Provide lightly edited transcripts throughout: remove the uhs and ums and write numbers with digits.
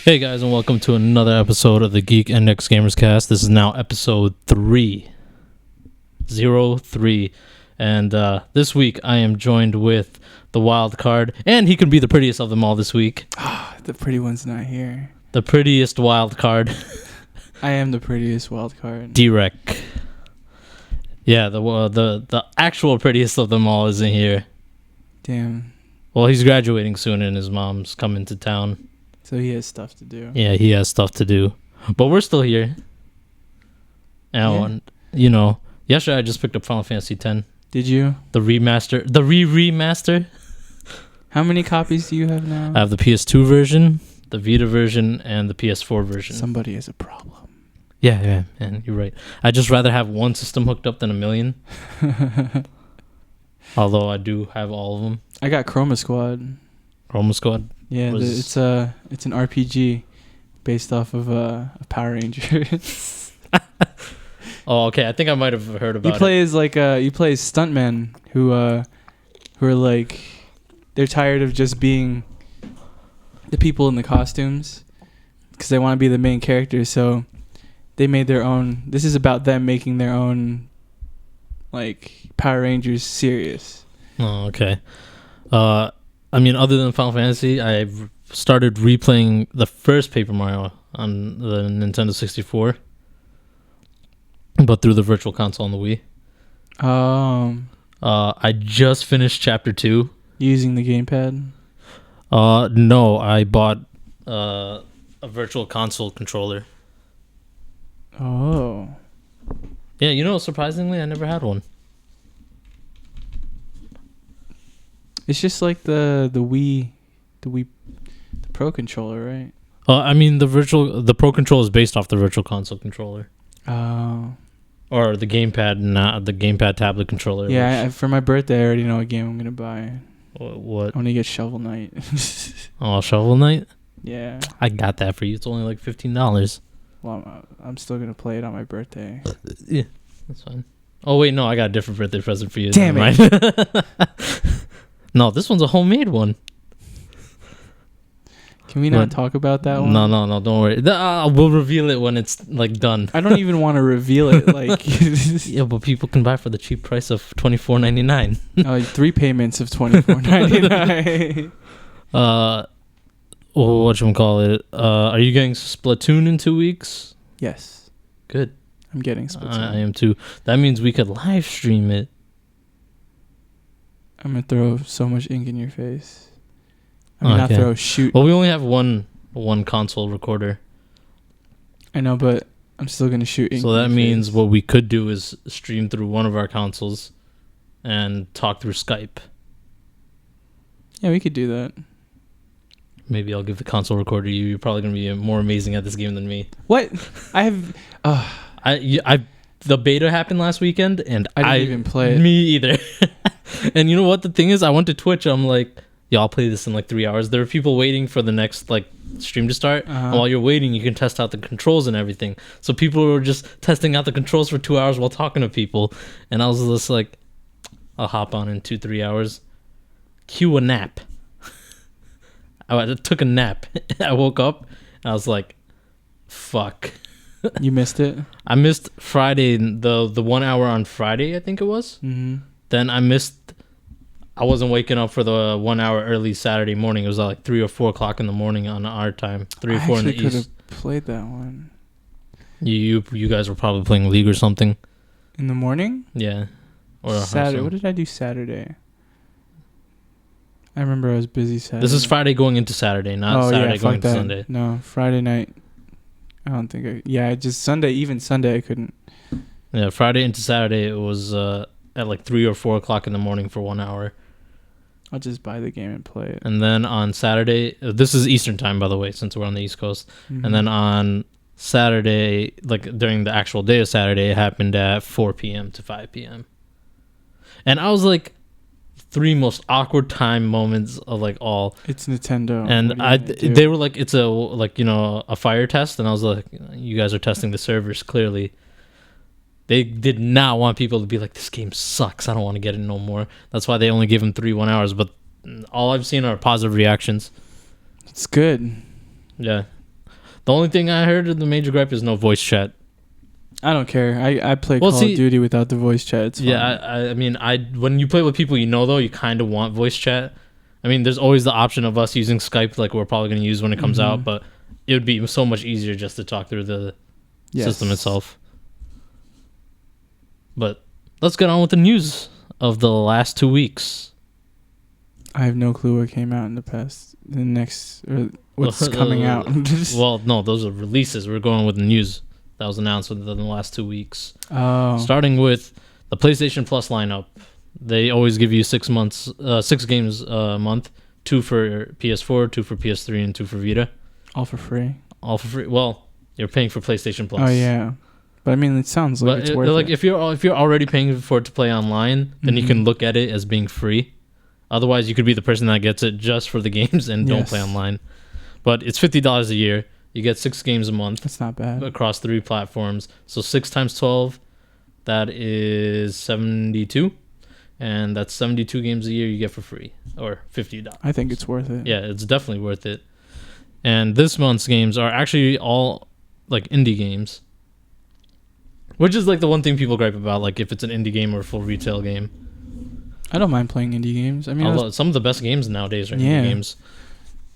Hey guys, and welcome to another episode of the Geek and Gamerscast. This is now episode 303, and this week I am joined with the wild card, and he can be the prettiest of them all this week. The pretty one's not here. The prettiest wild card. I am the prettiest wild card. D-Rec. Yeah, the actual prettiest of them all isn't here. Damn. Well, he's graduating soon, and his mom's coming to town. So he has stuff to do. Yeah, he has stuff to do. But we're still here. And, you know, yesterday I just picked up Final Fantasy X. Did you? The remaster. The remaster. How many copies do you have now? I have the PS2 version, the Vita version, and the PS4 version. Somebody has a problem. Yeah, man, you're right. I'd just rather have one system hooked up than a million. Although I do have all of them. I got Chroma Squad. Chroma Squad? Yeah, it's an RPG based off of Power Rangers. Oh, okay. I think I might have heard about it. You play as stuntmen who are like, they're tired of just being the people in the costumes because they want to be the main characters. So they made their own. This is about them making their own, like, Power Rangers series. Oh, okay. I mean, other than Final Fantasy, I've started replaying the first Paper Mario on the Nintendo 64, but through the Virtual Console on the Wii. I just finished Chapter 2. Using the gamepad? No, I bought a Virtual Console controller. Oh. Yeah, you know, surprisingly, I never had one. It's just like the Pro controller, right? I mean, the Pro Controller is based off the Virtual Console controller. Oh. Or the gamepad, not the gamepad tablet controller. Yeah, for my birthday, I already know what game I'm gonna buy. What? I'm gonna get Shovel Knight. Oh, Shovel Knight? Yeah. I got that for you. It's only like $15. Well, I'm still gonna play it on my birthday. Yeah, that's fine. Oh wait, no, I got a different birthday present for you. Damn it! No, this one's a homemade one. Can we not talk about that one? No, don't worry. We'll reveal it when it's like done. I don't even want to reveal it. Like, yeah, but people can buy for the cheap price of $24.99. 3 payments of $24.99. Whatchamacallit? Are you getting Splatoon in 2 weeks? Yes. Good. I'm getting Splatoon. I am too. That means we could live stream it. I'm gonna throw so much ink in your face. Not throw, shoot. Well, we only have one console recorder. I know, but I'm still gonna shoot ink. So that means what we could do is stream through one of our consoles and talk through Skype. Yeah, we could do that. Maybe I'll give the console recorder to you. You're probably gonna be more amazing at this game than me. What? I have. The beta happened last weekend, and I didn't even play it. Me either. And you know what? The thing is, I went to Twitch. I'm like, yeah, I'll play this in like 3 hours. There are people waiting for the next like stream to start. And while you're waiting, you can test out the controls and everything. So people were just testing out the controls for 2 hours while talking to people. And I was just like, I'll hop on in 2-3 hours. Cue a nap. I took a nap. I woke up and I was like, fuck. You missed it? I missed Friday, the 1 hour on Friday, I think it was. Mm-hmm. Then I wasn't waking up for the 1 hour early Saturday morning. It was like 3 or 4 o'clock in the morning on our time. 3 or 4 in the east. I could have played that one. You guys were probably playing League or something. In the morning? Yeah. Or Saturday. What did I do Saturday? I remember I was busy Saturday. This is Friday going into Saturday, not Saturday going into Sunday. No, Friday night. I don't think just Sunday, even Sunday I couldn't. Yeah, Friday into Saturday it was at like 3 or 4 o'clock in the morning for 1 hour. I'll just buy the game and play it. And then on Saturday, this is Eastern time, by the way, since we're on the East Coast. Mm-hmm. And then on Saturday, like during the actual day of Saturday, it happened at 4 p.m. to 5 p.m. And I was like, 3 most awkward time moments of like all. It's Nintendo. And they were like, it's a fire test. And I was like, you guys are testing the servers clearly. They did not want people to be like, this game sucks. I don't want to get it no more. That's why they only gave them 1 hours. But all I've seen are positive reactions. It's good. Yeah. The only thing I heard of the major gripe is no voice chat. I don't care. I play Call of Duty without the voice chat. It's fine. I mean, when you play with people you know, though, you kind of want voice chat. I mean, there's always the option of us using Skype, like we're probably going to use when it comes out, but it would be so much easier just to talk through the system itself. But let's get on with the news of the last 2 weeks. I have no clue what came out in the next, or what's coming out. Well, no, those are releases. We're going with the news that was announced within the last 2 weeks. Oh. Starting with the PlayStation Plus lineup. They always give you 6 games a month, 2 for PS4, 2 for PS3, and 2 for Vita. All for free. All for free. Well, you're paying for PlayStation Plus. Oh yeah, but I mean, it sounds like it's worth it. If you're already paying for it to play online, then you can look at it as being free. Otherwise, you could be the person that gets it just for the games and don't play online. But it's $50 a year. You get 6 games a month. That's not bad. Across 3 platforms. So 6 times 12, that is 72. And that's 72 games a year you get for free. Or $50. I think it's worth it. Yeah, it's definitely worth it. And this month's games are actually all like indie games. Which is like the one thing people gripe about, like if it's an indie game or a full retail game. I don't mind playing indie games. I mean, some of the best games nowadays are indie games.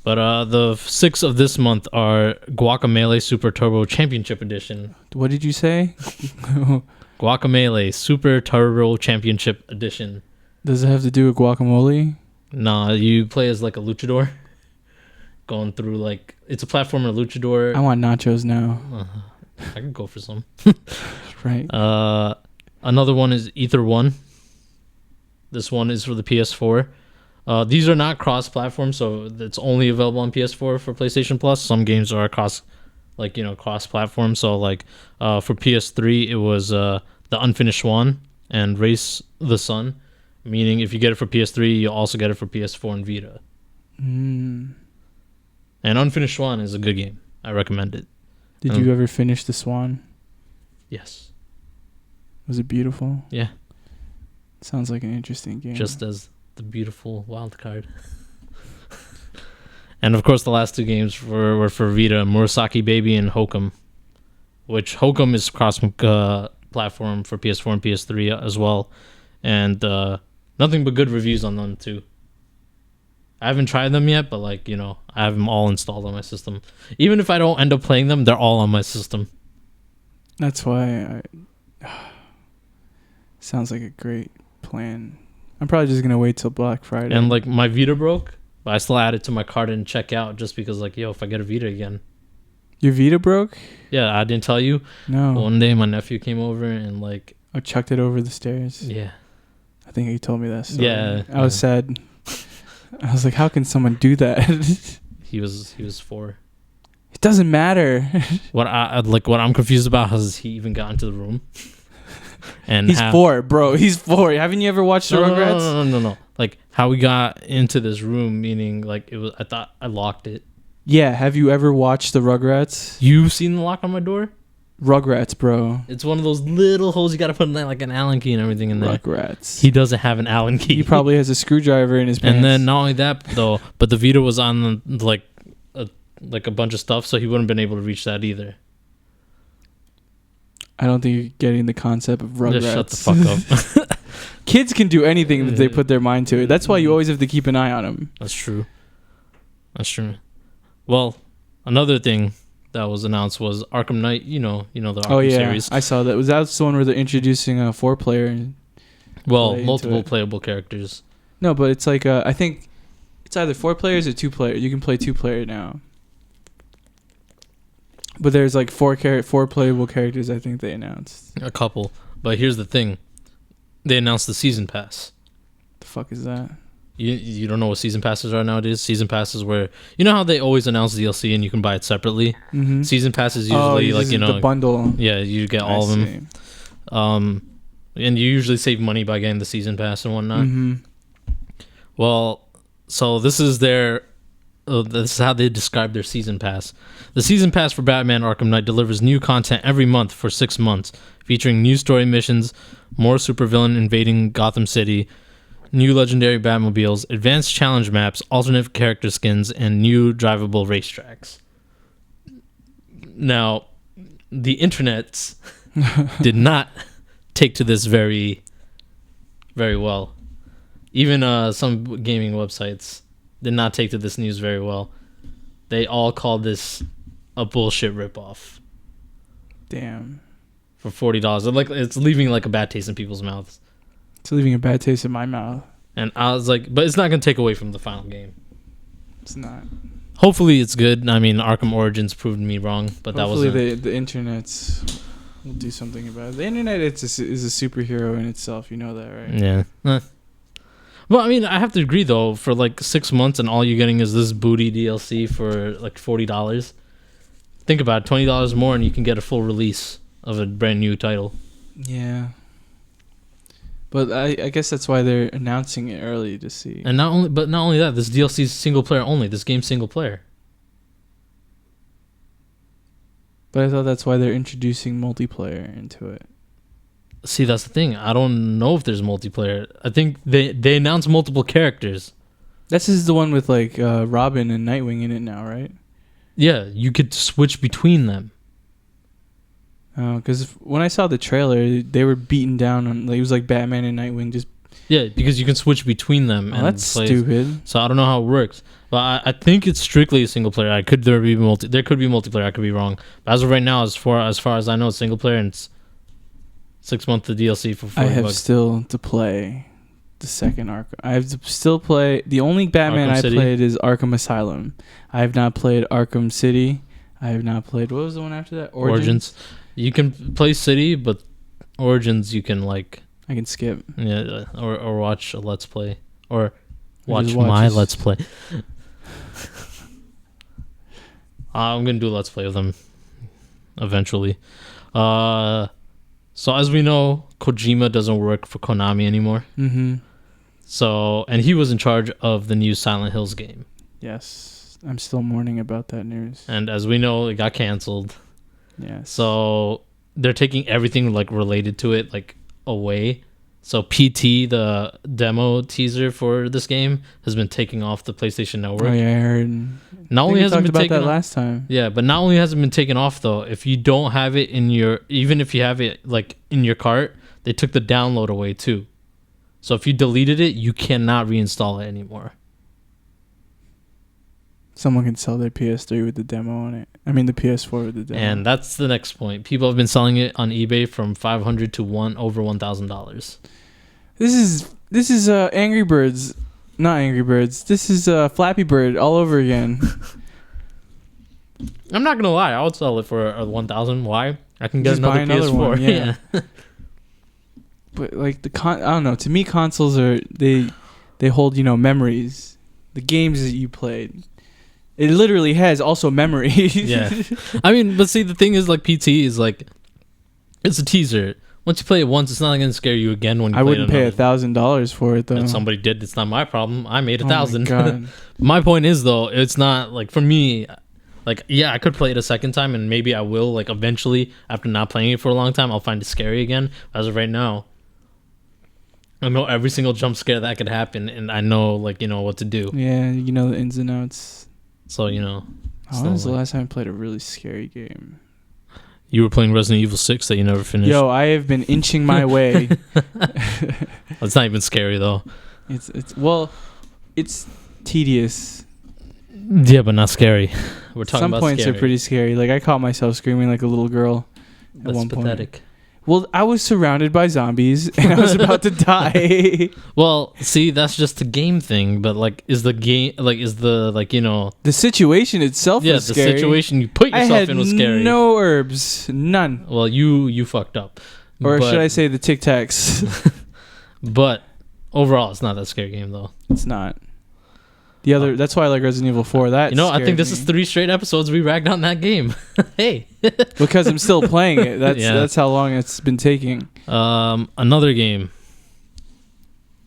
But the 6 of this month are Guacamelee Super Turbo Championship Edition. What did you say? Guacamelee Super Turbo Championship Edition. Does it have to do with guacamole? Nah, you play as like a luchador. Going through like... It's a platformer luchador. I want nachos now. I can go for some. Right. Another one is Ether 1. This one is for the PS4. These are not cross-platform, so it's only available on PS4 for PlayStation Plus. Some games are cross-platform. So like for PS3, it was The Unfinished Swan and Race the Sun, meaning if you get it for PS3, you'll also get it for PS4 and Vita. And Unfinished Swan is a good game. I recommend it. Did you ever finish The Swan? Yes. Was it beautiful? Yeah. Sounds like an interesting game. Just as the beautiful wild card. And of course, the last 2 games were for Vita, Murasaki Baby and Hokum. Which Hokum is cross-platform for PS4 and PS3 as well. And nothing but good reviews on them too. I haven't tried them yet, but I have them all installed on my system. Even if I don't end up playing them, they're all on my system. That's why sounds like a great plan. I'm probably just gonna wait till Black Friday. And my Vita broke, but I still add it to my cart and check out just because if I get a Vita again. Your Vita broke? Yeah, I didn't tell you. No. One day my nephew came over and I chucked it over the stairs. Yeah. I think he told me that story. Yeah. I was sad. I was like, how can someone do that? He was 4. It doesn't matter. What I'm confused about is he even got into the room. And he's 4, bro. He's 4. Haven't you ever watched the Rugrats? No. How we got into this room, meaning it was. I thought I locked it. Yeah. Have you ever watched the Rugrats? You've seen the lock on my door? Rugrats, bro. It's one of those little holes you got to put in there, like an Allen key and everything in there. Rugrats. He doesn't have an Allen key. He probably has a screwdriver in his pants. And then not only that though, but the Vita was on a bunch of stuff, so he wouldn't have been able to reach that either. I don't think you're getting the concept of Rugrats. Just shut the fuck up. Kids can do anything if they put their mind to it. That's why you always have to keep an eye on them. That's true. Well, another thing that was announced was Arkham Knight. You know the Arkham series. I saw that. Was that the one where they're introducing a 4-player? Well, multiple playable characters. No, but it's I think it's either 4 players or 2 players. You can play 2-player now. But there's 4 playable characters. I think they announced a couple. But here's the thing: they announced the season pass. The fuck is that? You don't know what season passes are nowadays? Season passes where how they always announce DLC and you can buy it separately. Mm-hmm. Season passes usually the bundle. Yeah, you get all of them. And you usually save money by getting the season pass and whatnot. Mm-hmm. Well, so this is this is how they describe their season pass. The season pass for Batman Arkham Knight delivers new content every month for 6 months, featuring new story missions, more supervillain invading Gotham City, new legendary Batmobiles, advanced challenge maps, alternate character skins, and new drivable racetracks. Now, the internet did not take to this very, very well. Even some gaming websites did not take to this news very well. They all called this a bullshit ripoff. Damn. For $40, like it's leaving like a bad taste in people's mouths. It's leaving a bad taste in my mouth. And I was like, but it's not gonna take away from the final game. It's not. Hopefully, it's good. I mean, Arkham Origins proved me wrong, but hopefully that wasn't. the internet's will do something about it. The internet is a superhero in itself. You know that, right? Yeah. Well, I mean, I have to agree though. For like 6 months, and all you're getting is this booty DLC for like $40. Think about it, $20 more, and you can get a full release of a brand new title. Yeah. But I guess that's why they're announcing it early to see. And not only that, this DLC is single player only. This game's single player. But I thought that's why they're introducing multiplayer into it. See, that's the thing. I don't know if there's multiplayer. I think they announced multiple characters. This is the one with like Robin and Nightwing in it now, right? Yeah, you could switch between them. Oh, because when I saw the trailer, they were beaten down on. Like, it was like Batman and Nightwing just. Yeah, because you can switch between them. Oh, that's stupid. So I don't know how it works. But I think it's strictly a single player. There could be multiplayer. I could be wrong. But as of right now, as far as I know, it's single player, and it's 6 months of DLC for $40. I have still to play the second Arkham. I have to still play. The only Batman I played is Arkham Asylum. I have not played Arkham City. I have not played. What was the one after that? Origins. You can play City, but Origins you can like. I can skip. Yeah, or watch a Let's Play, or watch my Let's Play. I'm gonna do a Let's Play of them eventually. So as we know, Kojima doesn't work for Konami anymore. Mm-hmm. So, and he was in charge of the new Silent Hills game. Yes, I'm still mourning about that news. And as we know, it got canceled. Yes. So they're taking everything like related to it like away. So PT, the demo teaser for this game, has been taken off the PlayStation Network. Oh yeah, I heard. Not only has it been taken about that off, last time. Yeah, but not only has it been taken off though, if you don't have it in your, even if you have it like in your cart, they took the download away too. So if you deleted it, you cannot reinstall it anymore. Someone can sell their PS3 with the demo on it. I mean the PS4 with the demo. And that's the next point. People have been selling it on eBay from $500 to over $1,000. This is Angry Birds, not Angry Birds. This is Flappy Bird all over again. I'm not gonna lie, I would sell it for $1,000. Why? I can get Just another buy another PS4. one, yeah. But like I don't know. To me, consoles are they hold memories. The games that you played. It literally has also memories. Yeah. I mean, but see, the thing is, like, PT is, like, it's a teaser. Once you play it once, it's not going to scare you again when you play it. I wouldn't pay $1,000 for it, though. If somebody did, it's not my problem. I made $1,000. God. My point is, though, it's not, like, for me, like, yeah, I could play it a second time, and maybe I will, like, eventually, after not playing it for a long time, I'll find it scary again. As of right now, I know every single jump scare that could happen, and I know, like, what to do. Yeah, you know the ins and outs. So, When was the last time I played a really scary game? You were playing Resident Evil 6 that you never finished. Yo, I have been inching my way. It's not even scary, though. It's tedious. Yeah, but not scary. We're talking Some about points scary. are pretty scary. Like, I caught myself screaming like a little girl at one pathetic. point. Well, I was surrounded by zombies and I was about to die. Well, see, that's just a game thing, but is the situation itself was scary. The situation you put yourself in was scary. No herbs, none. Well, you fucked up. Or should I say the Tic Tacs? But overall, it's not that scary game though. It's not. That's why I like Resident Evil 4. I think this is 3 straight episodes we ragged on that game. Hey. Because I'm still playing it. That's how long it's been taking. Another game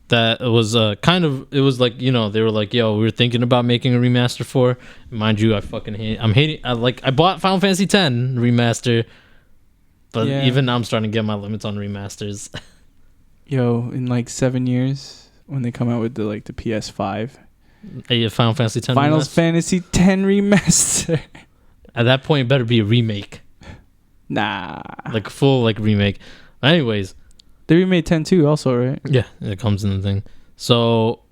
that was they were like, yo, we were thinking about making a remaster for. Mind you, I bought Final Fantasy X remaster, but even now I'm starting to get my limits on remasters. Yo, in like 7 years when they come out with the PS5. Final Fantasy X Final Fantasy X remaster. At that point, it better be a remake. Nah. Like a full like remake. Anyways. They remade 10 too also, right? Yeah, it comes in the thing. So,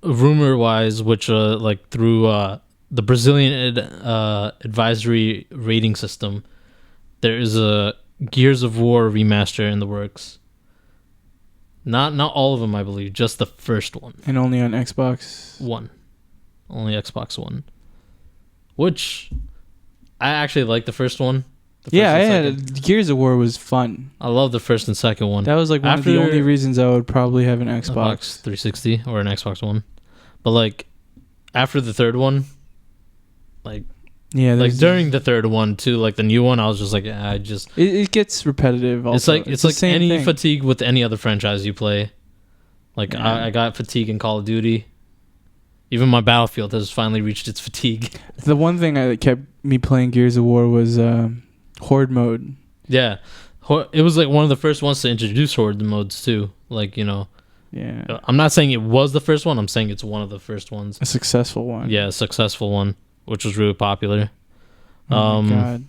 rumor-wise, which like through the Brazilian advisory rating system, there is a Gears of War remaster in the works. Not all of them, I believe, just the first one. And only on Xbox One. Only Xbox One. Which I actually like the first one. Gears of War was fun. I love the first and second one. That was like one of the only reasons I would probably have an Xbox 360 or an Xbox One. But like after the third one, like during the third one to like the new one, I was just like, it gets repetitive. Also. It's like any thing. fatigue with any other franchise you play. Like Yeah. I got fatigue in Call of Duty. Even my Battlefield has finally reached its fatigue. The one thing that kept me playing Gears of War was Horde mode. Yeah. It was like one of the first ones to introduce Horde modes too. Like, Yeah. I'm not saying it was the first one. I'm saying it's one of the first ones. A successful one. Yeah, a successful one, which was really popular. Oh my God.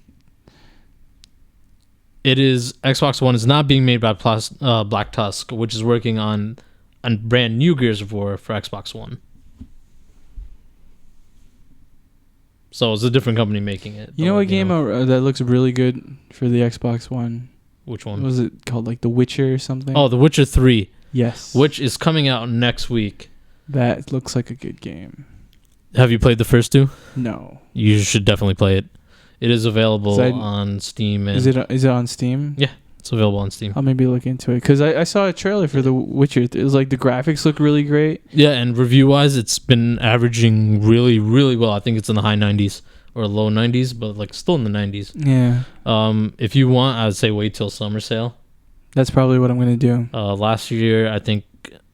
It is Xbox One is not being made by Black Tusk, which is working on a brand new Gears of War for Xbox One. So it's a different company making it. You know what game that looks really good for the Xbox One? Which one? What was it called? Like The Witcher or something? Oh, The Witcher 3. Yes. Which is coming out next week. That looks like a good game. Have you played the first two? No. You should definitely play it. It is available on Steam. And is it on Steam? Yeah, it's available on Steam. I'll maybe look into it because I saw a trailer for The Witcher. It was like the graphics look really great. Yeah, and review-wise, it's been averaging really, really well. I think it's in the high 90s or low 90s, but like still in the 90s. Yeah. If you want, I would say wait till summer sale. That's probably what I'm gonna do. Last year, I think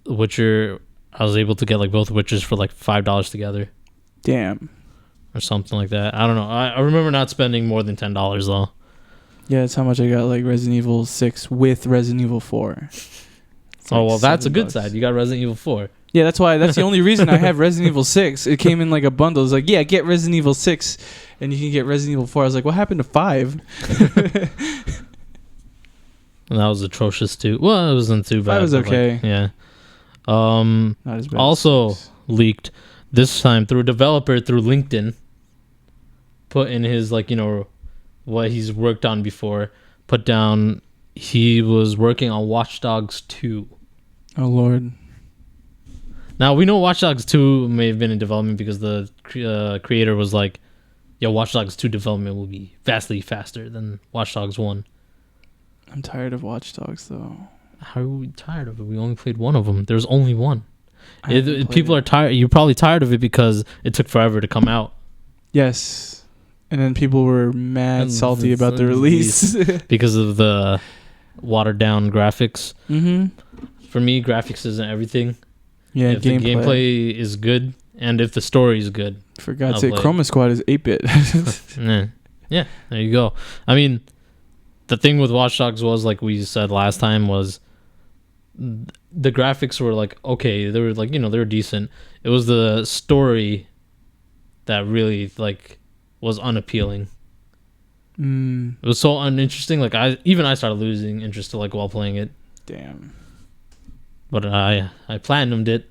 Witcher, I was able to get like both Witchers for like $5 together. Damn. Or something like that. I don't know. I remember not spending more than $10 though. Yeah, that's how much I got like Resident Evil 6 with Resident Evil 4. Oh, well, that's a good side. You got Resident Evil 4. Yeah, that's the only reason I have Resident Evil 6. It came in like a bundle. It's like, yeah, get Resident Evil 6 and you can get Resident Evil 4. I was like, what happened to 5? And that was atrocious too. Well, it wasn't too bad. 5 was okay. Like, yeah. Not as bad. Also leaked this time through a developer through LinkedIn. Put in his what he's worked on before. Put down he was working on Watch Dogs 2. Oh Lord. Now we know Watch Dogs 2 may have been in development because the creator was like, "Yo, Watch Dogs 2 development will be vastly faster than Watch Dogs 1." I'm tired of Watch Dogs though. How are we tired of it? We only played one of them. There's only one. People it. are tired. You're probably tired of it because it took forever to come out. Yes. And then people were mad salty about the release. Because of the watered down graphics. Mm-hmm. For me, graphics isn't everything. Yeah, if the gameplay is good and if the story is good. For God's sake, Chroma Squad is 8-bit. Yeah, there you go. I mean, the thing with Watch Dogs was, like we said last time, was the graphics were like, okay, they were like, they were decent. It was the story that really like was unappealing. It was so uninteresting. Like I started losing interest to like while playing it. Damn. But I platinumed it.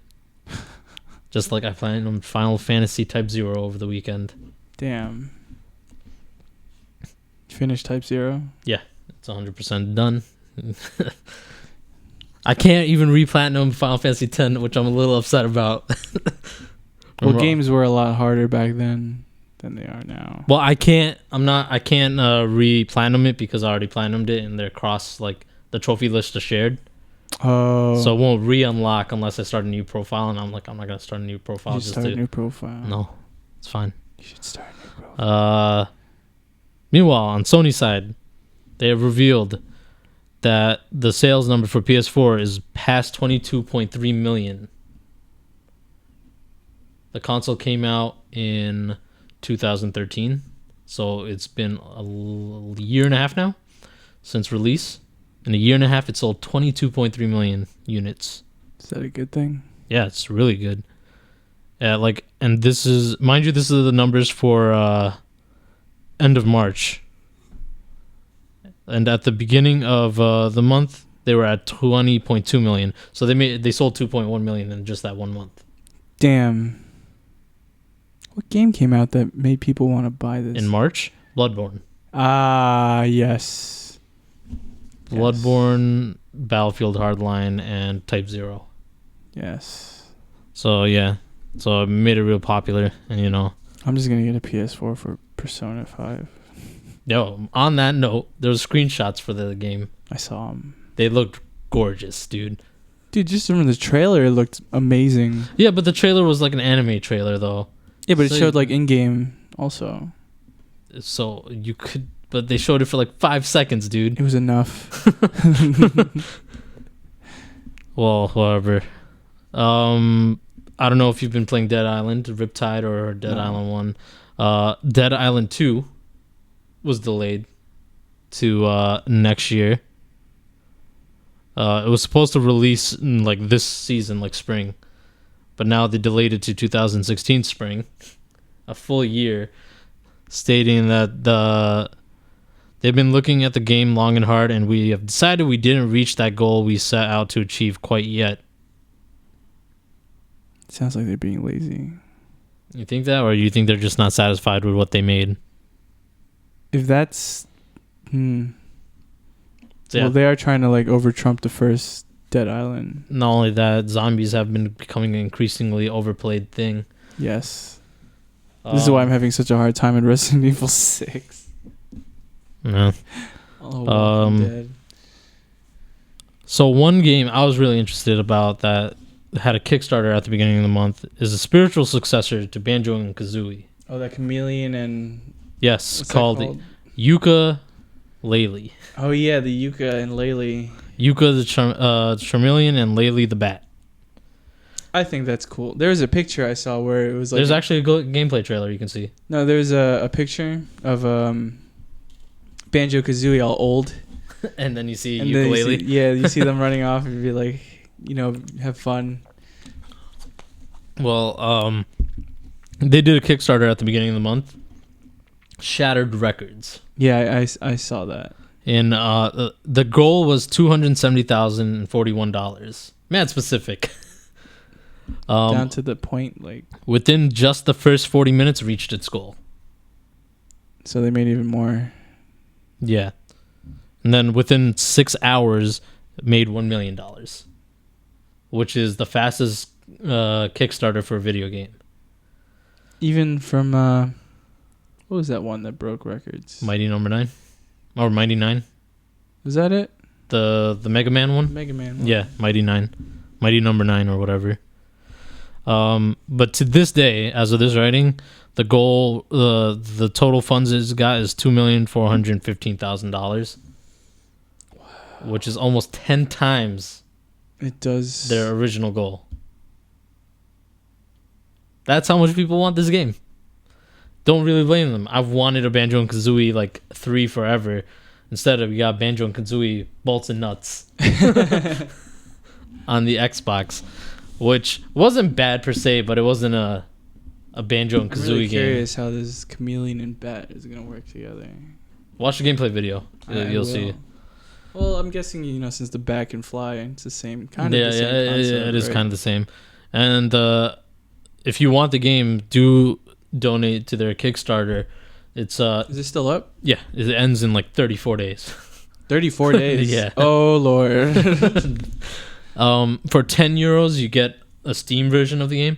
Just like I platinumed Final Fantasy Type 0 over the weekend. Damn. Finished Type 0? Yeah, it's 100% done. I can't even re-platinum Final Fantasy X, which I'm a little upset about. Well, games were a lot harder back then than they are now. Well, I can't re-platinum it because I already platinumed it and they're across like the trophy list is shared. Oh. So it won't re-unlock unless I start a new profile, and I'm like, I'm not gonna start a new profile. You should start a new profile. No, it's fine. You should start a new profile. Meanwhile, on Sony's side, they have revealed that the sales number for PS4 is past 22.3 million. The console came out in 2013, so it's been a year and a half now since release. In a year and a half, it sold 22.3 million units. Is that a good thing? Yeah, it's really good. And this is, mind you, this is the numbers for end of March. And at the beginning of the month, they were at 20.2 million. So they sold 2.1 million in just that 1 month. Damn. What game came out that made people want to buy this? In March, Bloodborne. Ah, yes. Bloodborne, Battlefield Hardline, and Type 0. Yes. So yeah, so it made it real popular, and I'm just gonna get a PS4 for Persona 5. Yo, on that note, there was screenshots for the game. I saw them. They looked gorgeous, dude. Dude, just remember the trailer. It looked amazing. Yeah, but the trailer was like an anime trailer, though. Yeah, but it showed like in-game also. So you could, but they showed it for like 5 seconds, dude. It was enough. Well, whatever. I don't know if you've been playing Dead Island, Riptide, or Dead Island 1. Dead Island 2 was delayed to next year. It was supposed to release in like this season, like spring, but now they delayed it to 2016 spring, a full year, stating that they've been looking at the game long and hard, and we have decided we didn't reach that goal we set out to achieve quite yet. Sounds like they're being lazy. You think that, or you think they're just not satisfied with what they made? If that's... So, yeah. Well, they are trying to like over-trump the first Dead Island. Not only that, zombies have been becoming an increasingly overplayed thing. Yes. This is why I'm having such a hard time in Resident Evil 6. Yeah. Dead. So one game I was really interested about that had a Kickstarter at the beginning of the month is a spiritual successor to Banjo and Kazooie. Oh, that chameleon and... Yes, called Yooka-Laylee. Oh yeah, the Yuka and Laylee. Yuka the Charmeleon and Laylee the Bat. I think that's cool. There was a picture I saw where it was like... There's actually a gameplay trailer you can see. No, there's a picture of Banjo-Kazooie all old. And then you see and Yooka-Laylee. You see them running off and be like, have fun. Well, they did a Kickstarter at the beginning of the month. Shattered records. Yeah, I saw that. And the goal was $270,041. Mad specific. Down to the point, like... Within just the first 40 minutes, reached its goal. So they made even more. Yeah. And then within 6 hours, made $1 million. Which is the fastest Kickstarter for a video game. Even from... what was that one that broke records? Mighty Number 9? Or Mighty 9? Was that it? The Mega Man one? Mega Man one. Yeah, Mighty 9. Mighty Number 9 or whatever. But to this day, as of this writing, the goal, the total funds it's got is $2,415,000. Wow. Which is almost 10 times their original goal. That's how much people want this game. Don't really blame them. I've wanted a Banjo and Kazooie like 3 forever. Instead of, we got Banjo and Kazooie bolts and nuts on the Xbox, which wasn't bad per se, but it wasn't a Banjo and Kazooie I'm really game. Curious how this chameleon and bat is gonna work together. Watch the gameplay video. You'll see. Well, I'm guessing since the bat can fly, it's the same kind of. Yeah, the same concept, it is kind of the same. And if you want the game, do donate to their Kickstarter. It's is it still up? Yeah, it ends in like 34 days. 34 days. Yeah. Oh Lord. For €10 you get a Steam version of the game.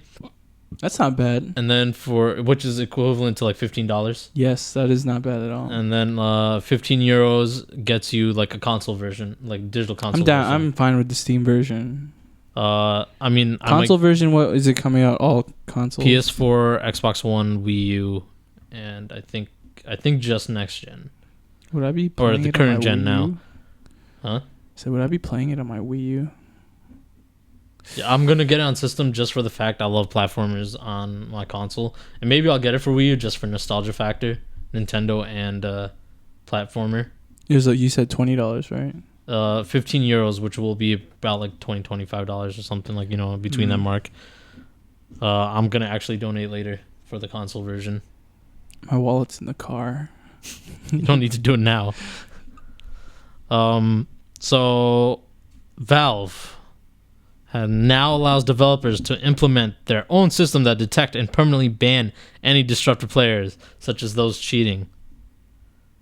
That's not bad. And then which is equivalent to like $15. Yes, that is not bad at all. And then €15 gets you like a console version, like digital console. I'm down. Version. I'm fine with the Steam version. I mean, console version. What is it coming out? All consoles. PS4, Xbox One, Wii U, and I think just next gen. Would I be playing or the it current on my gen Wii now? U? Huh? So would I be playing it on my Wii U? Yeah, I'm gonna get it on system just for the fact I love platformers on my console, and maybe I'll get it for Wii U just for nostalgia factor, Nintendo and platformer. It was like you said $20, right? €15, which will be about like $25 or something, like between that mark. I'm gonna actually donate later for the console version. My wallet's in the car. You don't need to do it now. So Valve now allows developers to implement their own system that detect and permanently ban any disruptive players, such as those cheating.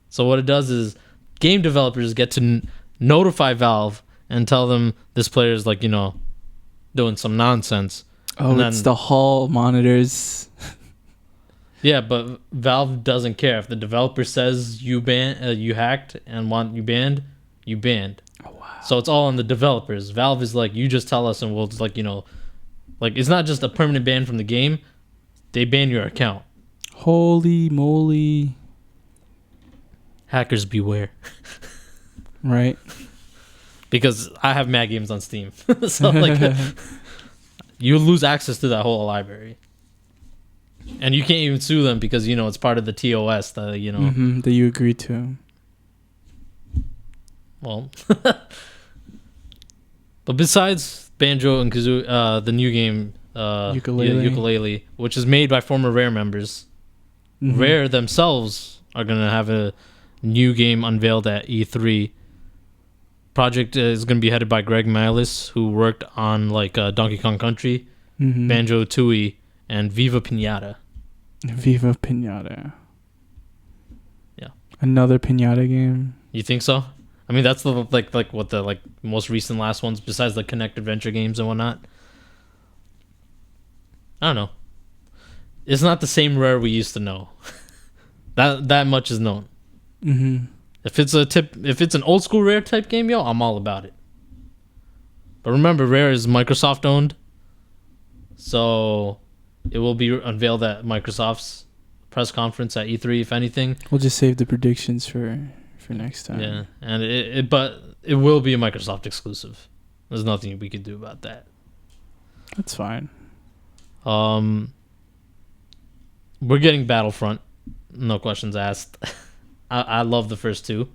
So what it does is game developers get to notify Valve and tell them this player is like, doing some nonsense. Oh, it's the hall monitors. Yeah, but Valve doesn't care. If the developer says you hacked and want you banned, you banned. Oh, wow. So it's all on the developers. Valve is like, you just tell us and we'll just it's not just a permanent ban from the game. They ban your account. Holy moly. Hackers beware. Right. Because I have mad games on Steam. So you lose access to that whole library. And you can't even sue them because, it's part of the TOS that, that you agreed to. Well, but besides Banjo and Kazooie, the new game, Ukulele, which is made by former Rare members, Rare themselves are going to have a new game unveiled at E3. Project is going to be headed by Greg Miles, who worked on Donkey Kong Country, Banjo-Tooie, and Viva Pinata. Viva Pinata. Yeah. Another Pinata game. You think so? I mean, that's the what the most recent last ones besides the Connect Adventure games and whatnot. I don't know. It's not the same Rare we used to know. that much is known. Mm-hmm. If it's an old school Rare type game, I'm all about it. But remember, Rare is Microsoft owned, so it will be unveiled at Microsoft's press conference at E3. If anything, we'll just save the predictions for next time. Yeah, and but it will be a Microsoft exclusive. There's nothing we could do about that. That's fine. We're getting Battlefront, no questions asked. I love the first two.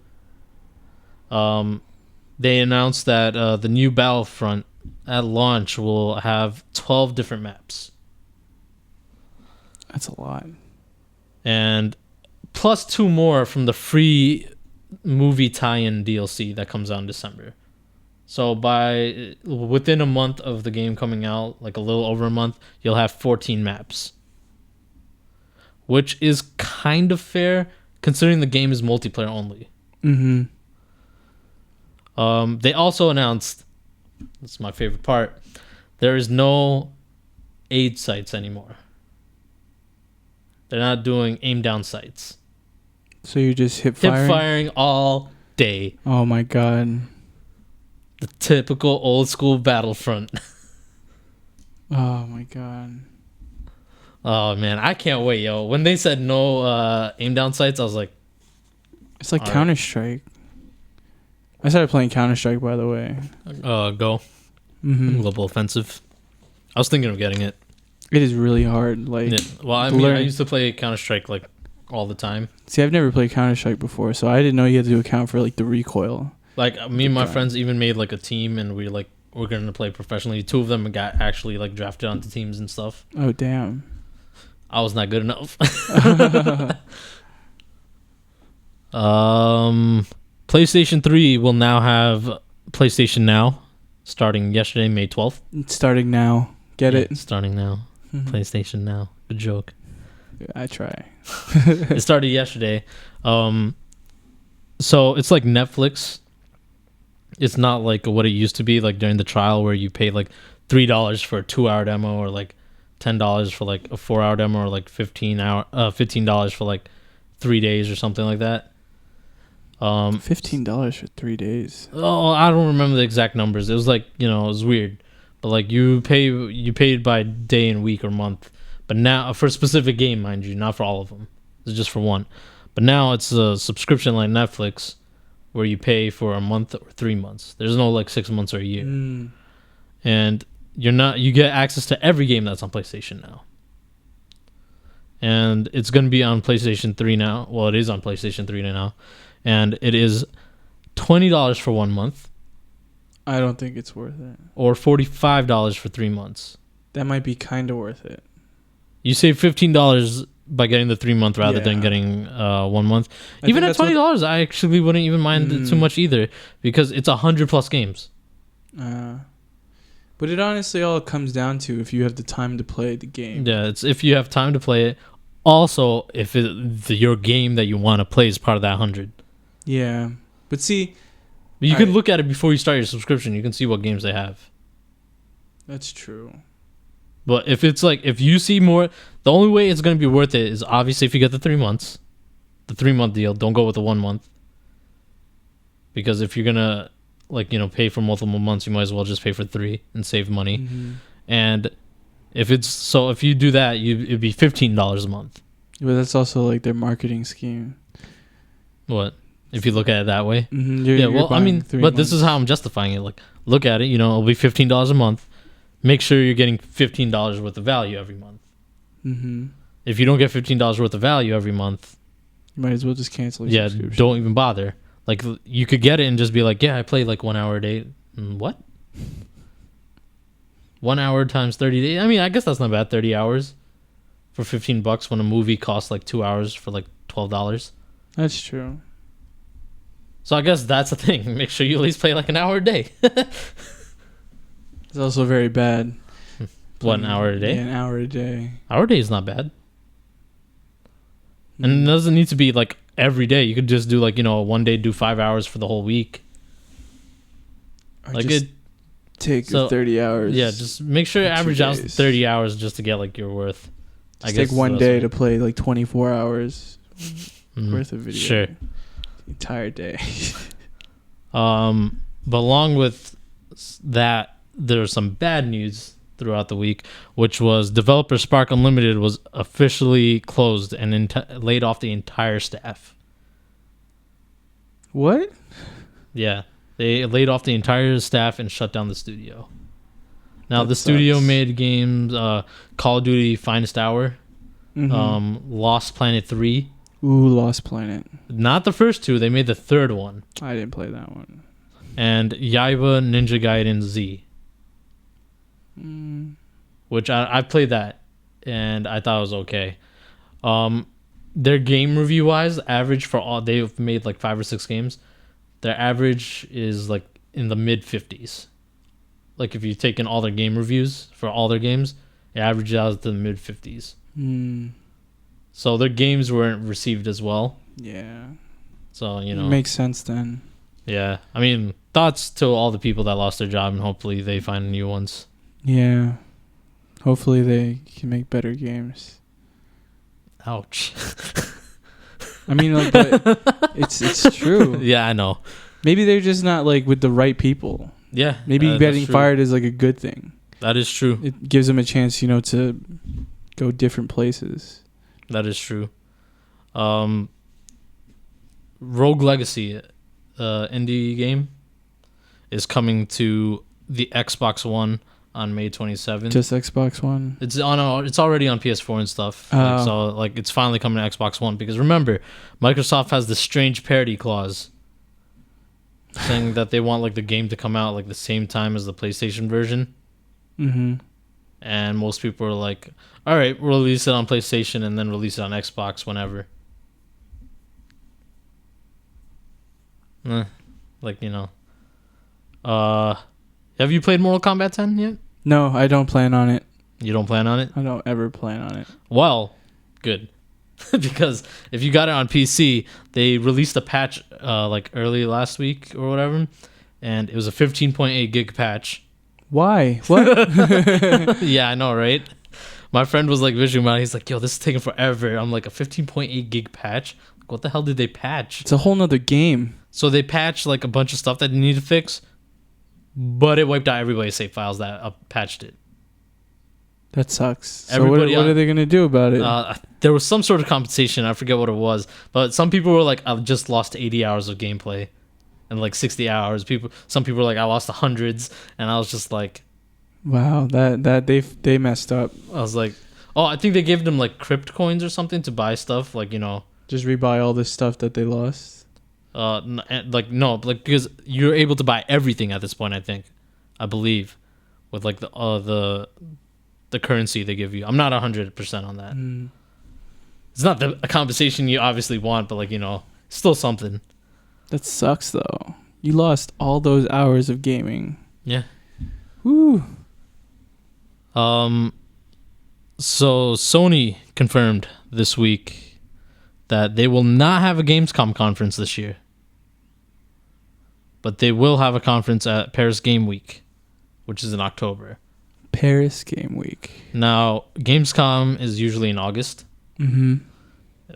They announced that the new Battlefront at launch will have 12 different maps. That's a lot. And plus 2 more from the free movie tie-in DLC that comes out in December. So within a month of the game coming out, a little over a month, you'll have 14 maps. Which is kind of fair considering the game is multiplayer only. Mm-hmm. They also announced, this is my favorite part, there is no aid sites anymore. They're not doing aim down sights. So you just hip firing all day. Oh my god. The typical old school Battlefront. Oh my god. Oh man, I can't wait, yo. When they said no aim down sights, I was like, it's like Counter-Strike. I started playing Counter-Strike, by the way. Go. Global Offensive. I was thinking of getting it. It is really hard. Well, I mean, I used to play Counter-Strike all the time. See, I've never played Counter-Strike before, so I didn't know you had to account for the recoil. Me and my friends even made a team, and we're going to play professionally. 2 of them got actually drafted onto teams and stuff. Oh damn! I was not good enough. PlayStation 3 will now have PlayStation Now, starting yesterday, May 12th. It's starting now. Get it? It's starting now. PlayStation Now. Good joke. I try. It started yesterday. So it's like Netflix. It's not like what it used to be during the trial where you pay $3 for a 2-hour demo or $10 for a 4-hour demo or $15 for 3 days or something like that. $15 for 3 days. Oh, I don't remember the exact numbers. It was it was weird. But you paid by day and week or month. But now for a specific game, mind you, not for all of them. It's just for one. But now it's a subscription like Netflix where you pay for a month or 3 months. There's no 6 months or a year. And you get access to every game that's on PlayStation Now. And it's going to be on PlayStation 3 now. Well, it is on PlayStation 3 now. And it is $20 for 1 month. I don't think it's worth it. Or $45 for 3 months. That might be kind of worth it. You save $15 by getting the 3 month rather than getting 1 month. Even at $20, I actually wouldn't even mind it too much either, because it's 100+ games. But it honestly all comes down to if you have the time to play the game. Yeah, it's if you have time to play it. Also, if your game that you want to play is part of that 100. Yeah, but see, you can look at it before you start your subscription. You can see what games they have. That's true. But if it's like, if you see more, the only way it's going to be worth it is obviously if you get the 3 months, the 3 month deal. Don't go with the 1 month, because if you're gonna pay for multiple months, you might as well just pay for 3 and save money. Mm-hmm. And if you do that, it'd be $15 a month. But that's also like their marketing scheme. What? If you look at it that way? Mm-hmm. But this is how I'm justifying it. Like, look at it. It'll be $15 a month. Make sure you're getting $15 worth of value every month. Mm-hmm. If you don't get $15 worth of value every month, you might as well just cancel your subscription. Don't even bother. Like, you could get it and just be like, yeah, I play like 1 hour a day. What? 1 hour times 30 days? I mean, I guess that's not bad. 30 hours for $15 when a movie costs like 2 hours for like $12. That's true. So I guess that's the thing. Make sure you at least play like an hour a day. It's also very bad. What, an hour a day? Yeah, an hour a day. Hour a day is not bad. And it doesn't need to be like every day. You could just do like, one day do 5 hours for the whole week. Or like just take 30 hours. Yeah, just make sure you average out 30 hours just to get like your worth. Just take one day to play like 24 hours worth of video. Sure. The entire day. But along with that, there's some bad news throughout the week, which was developer Spark Unlimited was officially closed and laid off the entire staff. What? Yeah, they laid off the entire staff and shut down the studio. Now, the studio made games Call of Duty Finest Hour, Lost Planet 3. Ooh, Lost Planet. Not the first two. They made the third one. I didn't play that one. And Yaiba Ninja Gaiden Z. Which I played that, and I thought it was okay. Their game review wise, average for all, they've made like 5 or 6 games. Their average is like in the mid 50s. Like if you take in all their game reviews for all their games, it averages out to the mid 50s. So their games weren't received as well. Yeah. So makes sense then. Yeah, I mean, thoughts to all the people that lost their job, and hopefully they find new ones. Yeah. Hopefully they can make better games. Ouch. I mean, like, but it's true. Yeah, I know. Maybe they're just not like with the right people. Yeah. Maybe getting fired is like a good thing. That is true. It gives them a chance, to go different places. That is true. Rogue Legacy, indie game, is coming to the Xbox One on May 27th. Just Xbox One? It's already on PS4 and stuff. So it's finally coming to Xbox One, because remember, Microsoft has this strange parity clause saying that they want like the game to come out like the same time as the PlayStation version. And most people are like, all right, we'll release it on PlayStation and then release it on Xbox whenever. Have you played Mortal Kombat 10 yet? No, I don't plan on it. You don't plan on it? I don't ever plan on it. Well, good. Because if you got it on PC, they released a patch like early last week or whatever, and it was a 15.8 gig patch. Why? What? Yeah, I know, right? My friend was like visually about it. He's like, yo, this is taking forever. I'm like, a 15.8 gig patch? Like, what the hell did they patch? It's a whole nother game. So they patched like a bunch of stuff that they need to fix, but it wiped out everybody's save files that patched it. That sucks. So what are they going to do about it? There was some sort of compensation. I forget what it was. But some people were like, I just lost 80 hours of gameplay and like 60 hours. Some people were like, I lost the hundreds. And I was just like... Wow, that they messed up. I was like... Oh, I think they gave them like crypt coins or something to buy stuff. Like, Just rebuy all this stuff that they lost? Because you're able to buy everything at this point, I believe. With like the currency they give you. I'm not 100% on that. It's not a compensation you obviously want, but like, still something. That sucks though. You lost all those hours of gaming. Yeah. Woo. So Sony confirmed this week that they will not have a Gamescom conference this year, but they will have a conference at Paris Game Week, which is in October. Paris Game Week. Now, Gamescom is usually in August,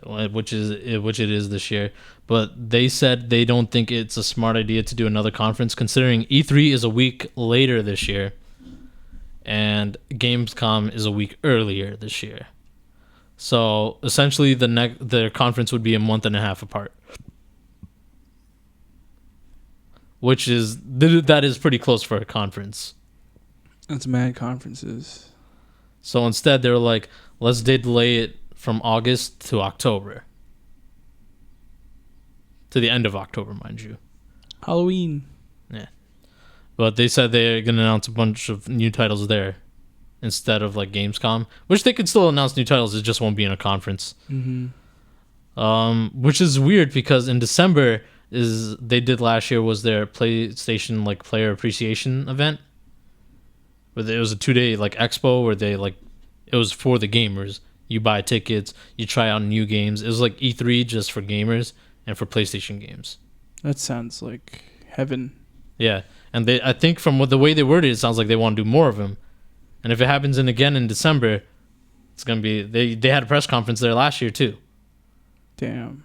which it is this year. But they said they don't think it's a smart idea to do another conference, considering E3 is a week later this year, and Gamescom is a week earlier this year. So essentially, their conference would be a month and a half apart, that is pretty close for a conference. That's mad conferences. So instead, they're like, let's delay it from August to October. To the end of October, mind you. Halloween. Yeah. But they said they're going to announce a bunch of new titles there instead of like Gamescom, which they could still announce new titles. It just won't be in a conference. Which is weird because in December they did last year was their PlayStation like player appreciation event. But it was a 2-day like expo where it was for the gamers. You buy tickets, you try out new games. It was like E3 just for gamers and for PlayStation games. That sounds like heaven. Yeah, and I think from the way they worded it sounds like they want to do more of them. And if it happens again in December, it's gonna be they had a press conference there last year too. Damn.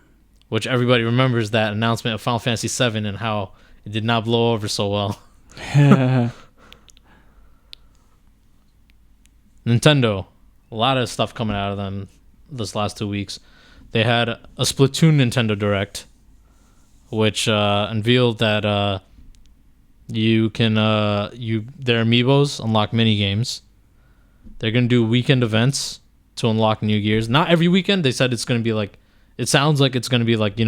Which everybody remembers that announcement of Final Fantasy VII and how it did not blow over so well. Nintendo, a lot of stuff coming out of them this last 2 weeks. They had a Splatoon Nintendo Direct, which unveiled that you can their amiibos unlock mini games. They're gonna do weekend events to unlock new gears. Not every weekend. They said it's gonna be like. It sounds like it's gonna be like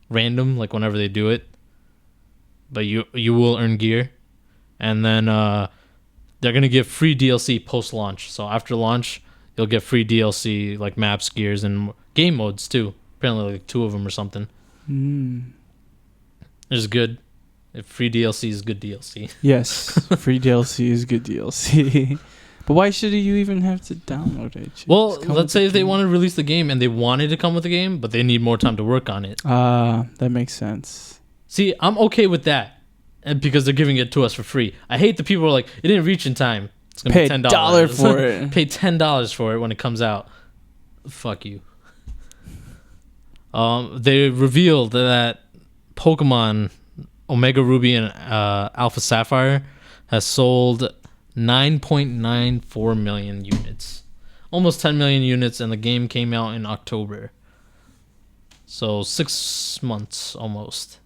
random, like whenever they do it. But you will earn gear, and then they're going to give free DLC post-launch. So after launch, you'll get free DLC like maps, gears, and game modes too. Apparently like 2 of them or something. It's good. If free DLC is good DLC. Yes, free DLC is good DLC. But why should you even have to download it? Well, let's say if they want to release the game and they wanted to come with the game, but they need more time to work on it. That makes sense. See, I'm okay with that. And because they're giving it to us for free. I hate the people who are like, it didn't reach in time. It's going to be $10. $1 for it. Pay $10 for it when it comes out. Fuck you. They revealed that Pokemon Omega Ruby and Alpha Sapphire has sold 9.94 million units. Almost 10 million units, and the game came out in October. So 6 months almost.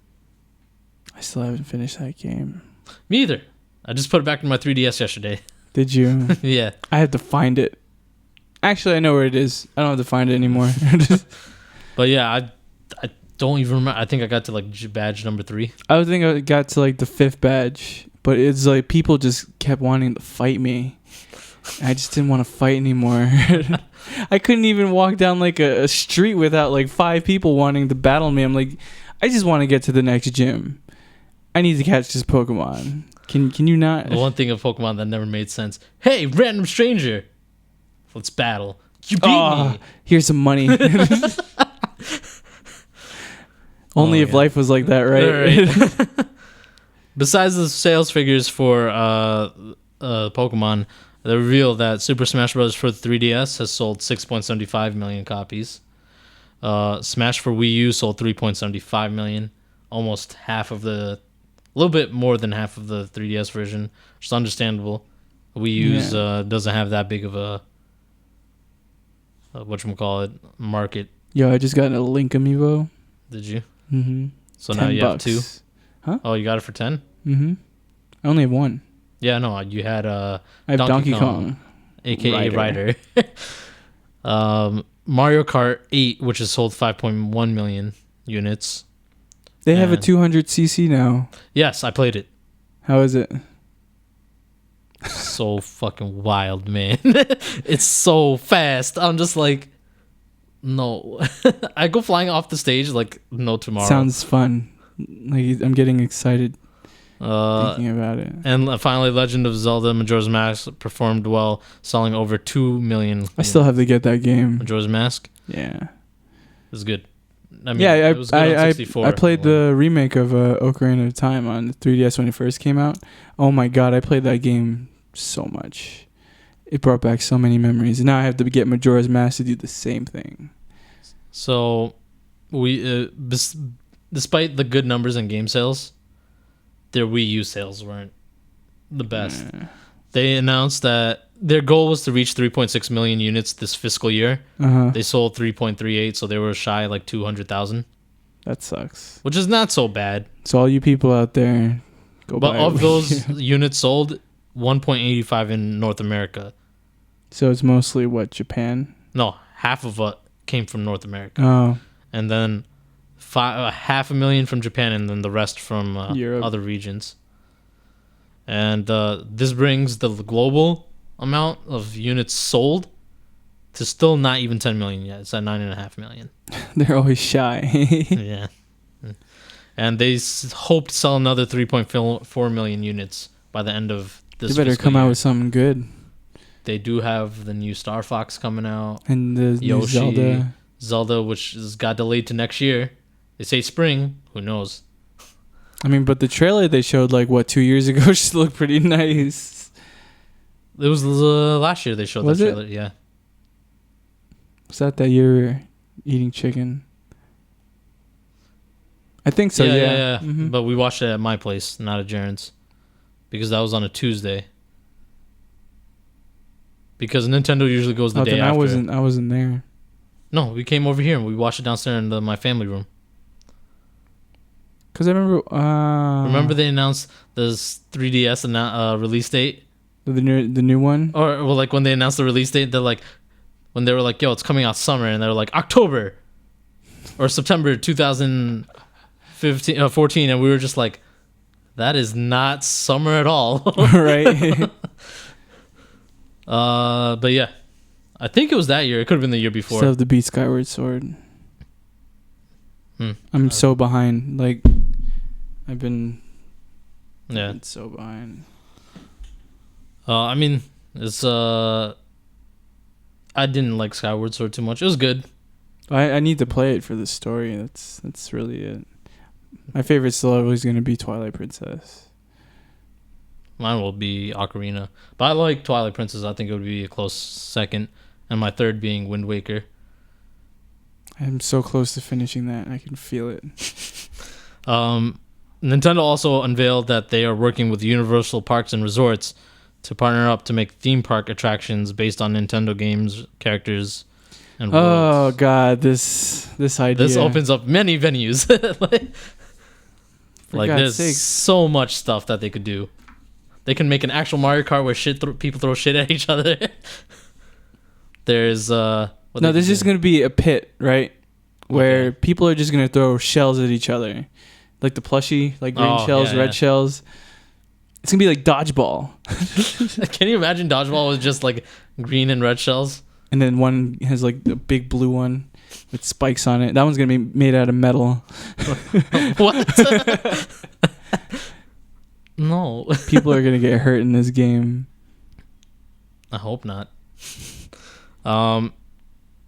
I still haven't finished that game. Me either. I just put it back in my 3DS yesterday. Did you? Yeah. I had to find it. Actually, I know where it is. I don't have to find it anymore. But yeah, I don't even remember. I think I got to like badge number 3. I would think I got to like the 5th badge, but it's like people just kept wanting to fight me. I just didn't want to fight anymore. I couldn't even walk down like a street without like 5 people wanting to battle me. I'm like, I just want to get to the next gym. I need to catch this Pokemon. Can you not? The one thing of Pokemon that never made sense. Hey, random stranger. Let's battle. You beat me. Here's some money. Only if life was like that, right? Besides the sales figures for Pokemon, they reveal that Super Smash Bros. For the 3DS has sold 6.75 million copies. Smash for Wii U sold 3.75 million. Almost a little bit more than half of the 3DS version, which is understandable. Wii U's doesn't have that big of a market. Yo, I just got a Link amiibo. Did you? Mm-hmm. So now you have 2? Huh? Oh, you got it for 10? Mm-hmm. I only have 1. Yeah, no, you had I have Donkey Kong. A.K.A. Ryder. Mario Kart 8, which has sold 5.1 million units. They have a 200cc now. Yes, I played it. How is it? So fucking wild, man. It's so fast. I'm just like, No. I go flying off the stage like no tomorrow. Sounds fun. Like I'm getting excited thinking about it. And finally, Legend of Zelda Majora's Mask performed well, selling over 2 million. I still have to get that game. Majora's Mask? Yeah. It was good. I mean, yeah, it was good on 64. I played the remake of Ocarina of Time on the 3DS when it first came out. Oh my god, I played that game so much. It brought back so many memories. And now I have to get Majora's Mask to do the same thing. So, we despite the good numbers in game sales, their Wii U sales weren't the best. Yeah. They announced that their goal was to reach 3.6 million units this fiscal year. They sold 3.38, so they were shy like 200,000. That sucks. Which is not so bad. So all you people out there, go buy But of those units sold, 1.85 in North America. So it's mostly what, Japan? No, half of it came from North America. Oh. And then 500,000 from Japan, and then the rest from Europe. other regions. And this brings the global amount of units sold to still not even 10 million yet. It's at 9.5 million. They're always shy. Yeah. And they hope to sell another 3.4 million units by the end of this They better come out with something good. They do have the new Star Fox coming out. And the Yoshi, new Zelda, which got delayed to next year. They say spring. Who knows? I mean, but the trailer they showed, 2 years ago, just looked pretty nice. It was last year they showed the trailer. Yeah. Was that you were eating chicken? I think so, yeah. Mm-hmm. But we watched it at my place, not at Jaren's. Because that was on a Tuesday. Because Nintendo usually goes the day after. I wasn't there. No, we came over here and we watched it downstairs in my family room. Because I remember... remember they announced the 3DS release date? The new one? Or, when they announced the release date, when they were like, yo, it's coming out summer, and they were like, October! Or September 2015, 14, and we were just like, that is not summer at all. Right. But yeah. I think it was that year. It could have been the year before. Still have to beat Skyward Sword. I'm so behind. I've been so behind. I mean, it's I didn't like Skyward Sword too much. It was good. I need to play it for the story. That's really it. My favorite's still always going to be Twilight Princess. Mine will be Ocarina. But I like Twilight Princess. I think it would be a close second. And my third being Wind Waker. I'm so close to finishing that. I can feel it. Nintendo also unveiled that they are working with Universal Parks and Resorts to partner up to make theme park attractions based on Nintendo games, characters, and worlds. Oh god, this idea. This opens up many venues. There's so much stuff that they could do. They can make an actual Mario Kart where people throw shit at each other. There's there's just gonna be a pit, right? Where people are just gonna throw shells at each other. Like the plushie, green shells, red shells. It's gonna be like dodgeball. Can you imagine dodgeball with just green and red shells? And then one has a big blue one with spikes on it. That one's gonna be made out of metal. What? No. People are gonna get hurt in this game. I hope not.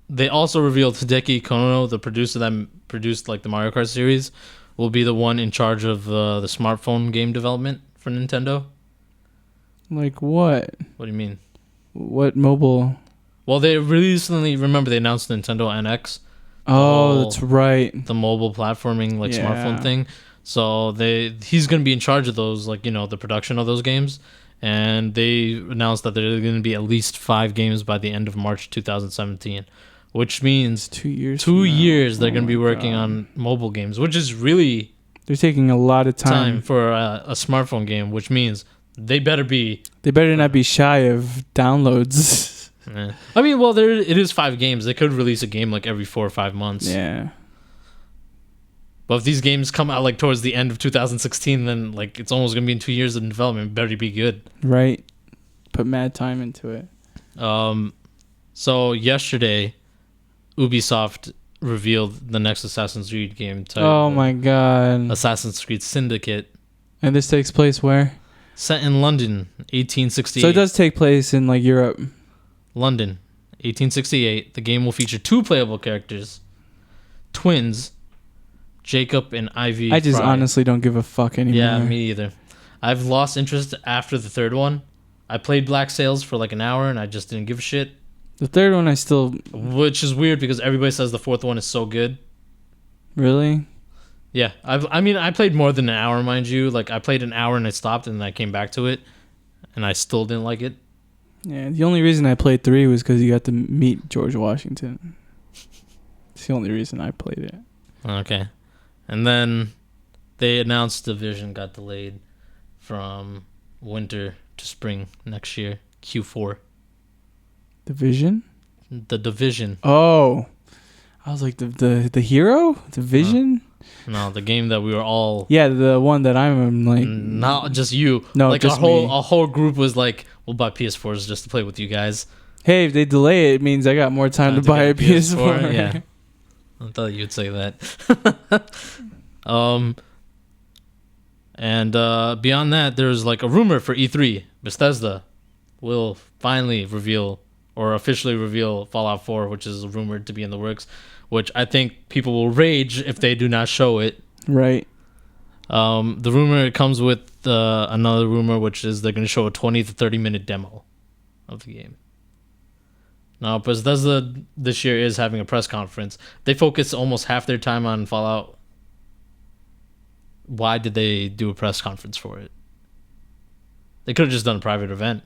They also revealed Hideki Kono, the producer that produced the Mario Kart series, will be the one in charge of the smartphone game development for Nintendo. Like what? What do you mean? What mobile? Well, they recently, remember they announced Nintendo NX. Oh, that's right. The mobile platforming smartphone thing. So he's going to be in charge of those, the production of those games. And they announced that there are going to be at least 5 games by the end of March 2017, which means 2 years. 2 years they're going to be working on mobile games, which is really they're taking a lot of time for a smartphone game, which means they better not be shy of downloads. Yeah. I mean, well, it is 5 games. They could release a game every 4 or 5 months. Yeah. But if these games come out towards the end of 2016, then it's almost gonna be in 2 years of development. It better be good. Right. Put mad time into it. So yesterday, Ubisoft revealed the next Assassin's Creed game. Oh my god! Assassin's Creed Syndicate. And this takes place where? Set in London, 1868. So it does take place in like Europe. London, 1868. The game will feature 2 playable characters, twins, Jacob and Ivy. I just Fry. honestly don't give a fuck anymore. Yeah, me either. I've lost interest after the 3rd one. I played Black Sails for like an hour and I just didn't give a shit. The 3rd one I still... Which is weird because everybody says the 4th one is so good. Really? Yeah. I played more than an hour, mind you. Like, I played an hour and I stopped and then I came back to it. And I still didn't like it. Yeah, the only reason I played 3 was because you got to meet George Washington. It's the only reason I played it. Okay. And then they announced Division got delayed from winter to spring next year, Q4. Division? The Division. Oh. I was like, the hero? Division? No, the game that we were all... Yeah, the one that I'm like... Not just you. No, like just a me. whole group was like, we'll buy PS4s just to play with you guys. Hey, if they delay it, it means I got more time to buy a PS4. Yeah. I thought you'd say that. And beyond that, there's like a rumor for E3. Bethesda will finally reveal or officially reveal Fallout 4, which is rumored to be in the works, which I think people will rage if they do not show it. Right. The rumor comes with another rumor, which is they're going to show a 20 to 30 minute demo of the game. Now, Bethesda this year is having a press conference. They focus almost half their time on Fallout. Why did they do a press conference for it? They could have just done a private event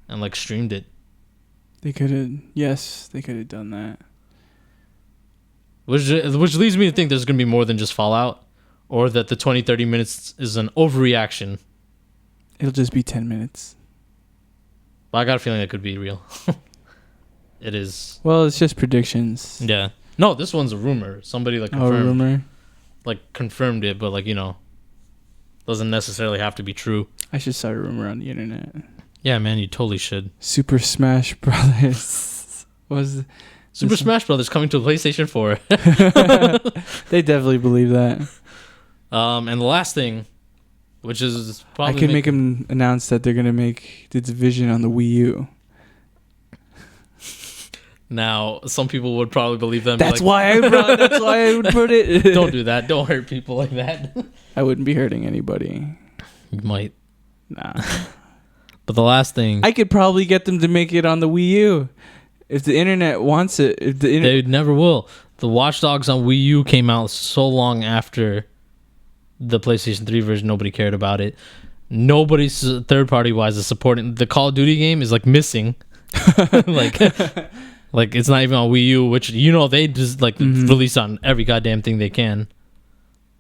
and like streamed it. They could have, yes, they could have done that. Which leads me to think there's going to be more than just Fallout, or that the 20-30 minutes is an overreaction. It'll just be 10 minutes. But I got a feeling it could be real. It is. Well, it's just predictions. Yeah. No, this one's a rumor. Somebody like confirmed. Oh, rumor? Like confirmed it, but like, you know, doesn't necessarily have to be true. I should start a rumor on the internet. Yeah, man, you totally should. Super Smash Brothers Super Smash Brothers coming to a PlayStation 4. They definitely believe that. And the last thing, which is probably I can make them announce that they're gonna make the Division on the Wii U. Now, some people would probably believe them. That's why I would put it. Don't do that. Don't hurt people like that. I wouldn't be hurting anybody. You might. Nah. But the last thing, I could probably get them to make it on the Wii U if the internet wants it. They never will. The Watch Dogs on Wii U came out so long after the PlayStation 3 version. Nobody cared about it. Nobody's third party wise is supporting the Call of Duty game. Is like missing. Like it's not even on Wii U, which they just like release on every goddamn thing they can.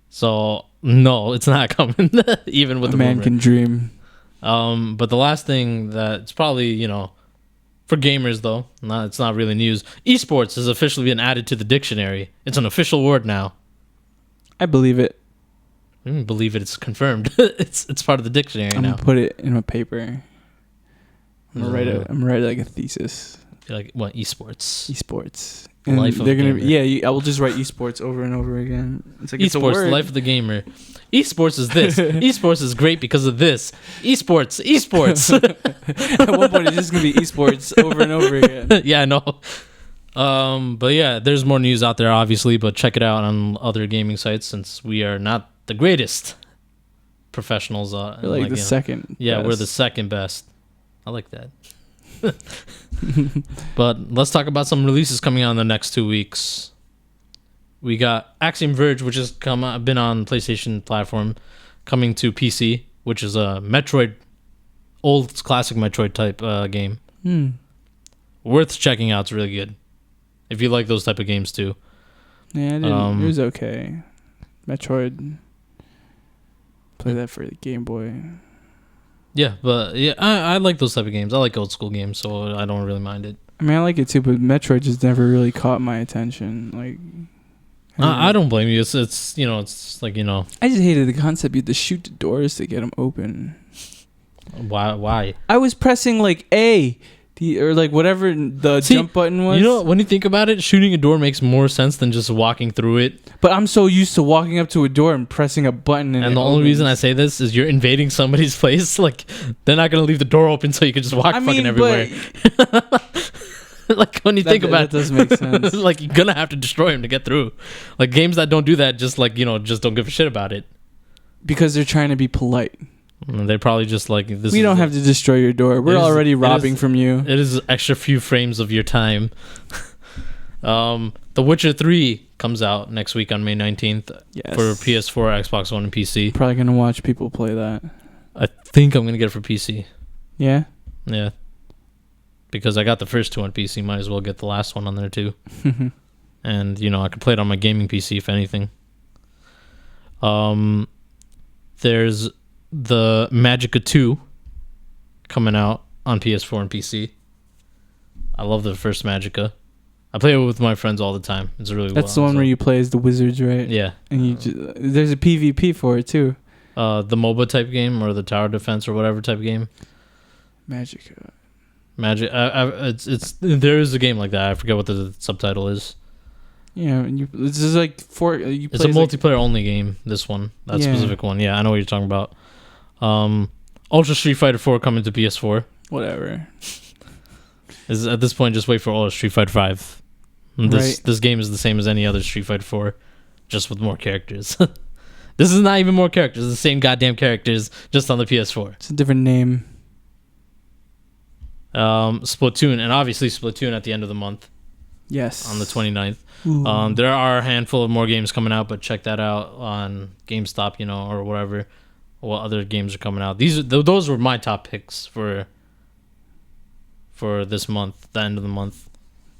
So no, it's not coming. Even with the man rumor. Can dream. But the last thing that's probably for gamers though, it's not really news. Esports has officially been added to the dictionary. It's an official word now. I believe it. I don't believe it. It's confirmed. It's part of the dictionary now. I'm gonna put it in a paper. I'm gonna write like a thesis. Like what? Esports. And Life of they're gonna gamer. I will just write esports over and over again. It's like Esports, it's a word. life of the gamer. Esports is this. Esports is great because of this. Esports. At one point, it's just gonna be esports over and over again. Yeah, I know. But yeah, there's more news out there, obviously. But check it out on other gaming sites, since we are not the greatest professionals. We're like the second. Yeah, best. we're the second best. I like that. But let's talk about some releases coming out in the next 2 weeks. We got Axiom Verge, which has been on PlayStation platform, coming to PC, which is a Metroid, old classic Metroid type game. Worth checking out. It's really good if you like those type of games too. Yeah, it was okay. Metroid. Play that for the Game Boy. Yeah, but yeah, I like those type of games. I like old school games, so I don't really mind it. I mean, I like it too, but Metroid just never really caught my attention. Like, I don't blame you. It's like I just hated the concept. You had to shoot the doors to get them open. Why? I was pressing like A Or like whatever the jump button was. You know, when you think about it, shooting a door makes more sense than just walking through it. But I'm so used to walking up to a door and pressing a button. And the only reason I say this is you're invading somebody's place. Like, they're not going to leave the door open so you can just walk fucking everywhere. Like, when you think about it, that does make sense. Like, you're going to have to destroy him to get through. Like, games that don't do that just, like, you know, just don't give a shit about it. Because they're trying to be polite. They're probly just like, this. We don't have to destroy your door. We're already robbing from you. It is extra few frames of your time. The Witcher 3 comes out next week on May 19th for PS4, Xbox One, and PC. Probably going to watch people play that. I think I'm going to get it for PC. Yeah? Yeah. Because I got the first two on PC, might as well get the last one on there too. And, you know, I could play it on my gaming PC if anything. There's the Magicka 2 coming out on PS4 and PC. I love the first Magicka. I play it with my friends all the time. It's really That's the one where you play as the wizards, right? Yeah. And you there's a PvP for it too. The MOBA type game or the tower defense or whatever type game. Magicka. It's there is a game like that. I forget what the subtitle is. Yeah, this is like it's a multiplayer only game. This one, that specific one. Yeah, I know what you're talking about. Ultra Street Fighter 4 coming to PS4. Whatever. Is at this point just wait for Ultra Street Fighter 5. This game is the same as any other Street Fighter 4, just with more characters. This is not even more characters. It's the same goddamn characters, just on the PS4. It's a different name. Splatoon, and obviously Splatoon at the end of the month. Yes. On the 29th. There are a handful of more games coming out, but check that out on GameStop, you know, or whatever. What other games are coming out? Those were my top picks for this month, the end of the month.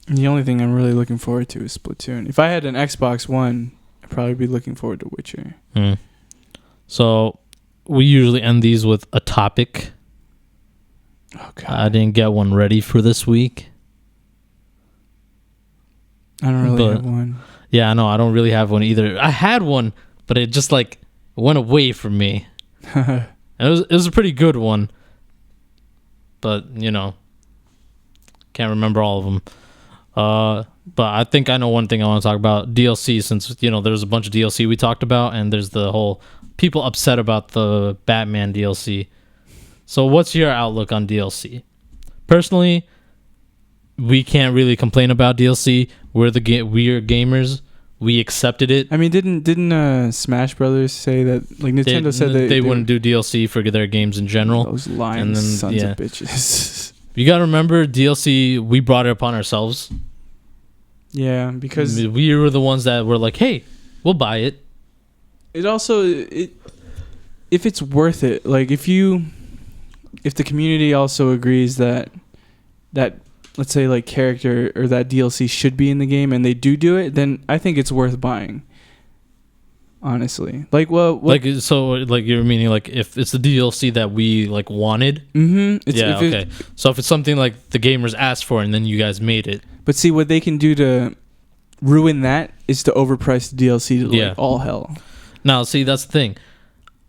And the only thing I'm really looking forward to is Splatoon. If I had an Xbox One, I'd probably be looking forward to Witcher. So we usually end these with a topic. Oh, God. I didn't get one ready for this week. I don't really have one. Yeah, I know. I don't really have one either. I had one, but it just like went away from me. It was a pretty good one, but you know, can't remember all of them. But I think I know one thing I want to talk about: DLC. Since you know, there's a bunch of DLC we talked about, and there's the whole people upset about the Batman DLC. So, what's your outlook on DLC? Personally, we can't really complain about DLC. We're gamers. We accepted it. I mean, didn't Smash Brothers say that? Like Nintendo said they wouldn't do DLC for their games in general. Those lying sons of bitches. You gotta remember, DLC. We brought it upon ourselves. Yeah, because we were the ones that were like, "Hey, we'll buy it." It also if it's worth it, like if the community also agrees that let's say like character or that DLC should be in the game and they do it, then I think it's worth buying. Honestly, like you're meaning like if it's the DLC that we like wanted. Okay. So if it's something like the gamers asked for and then you guys made it. But see, what they can do to ruin that is to overprice the DLC to like all hell. Now, see, that's the thing.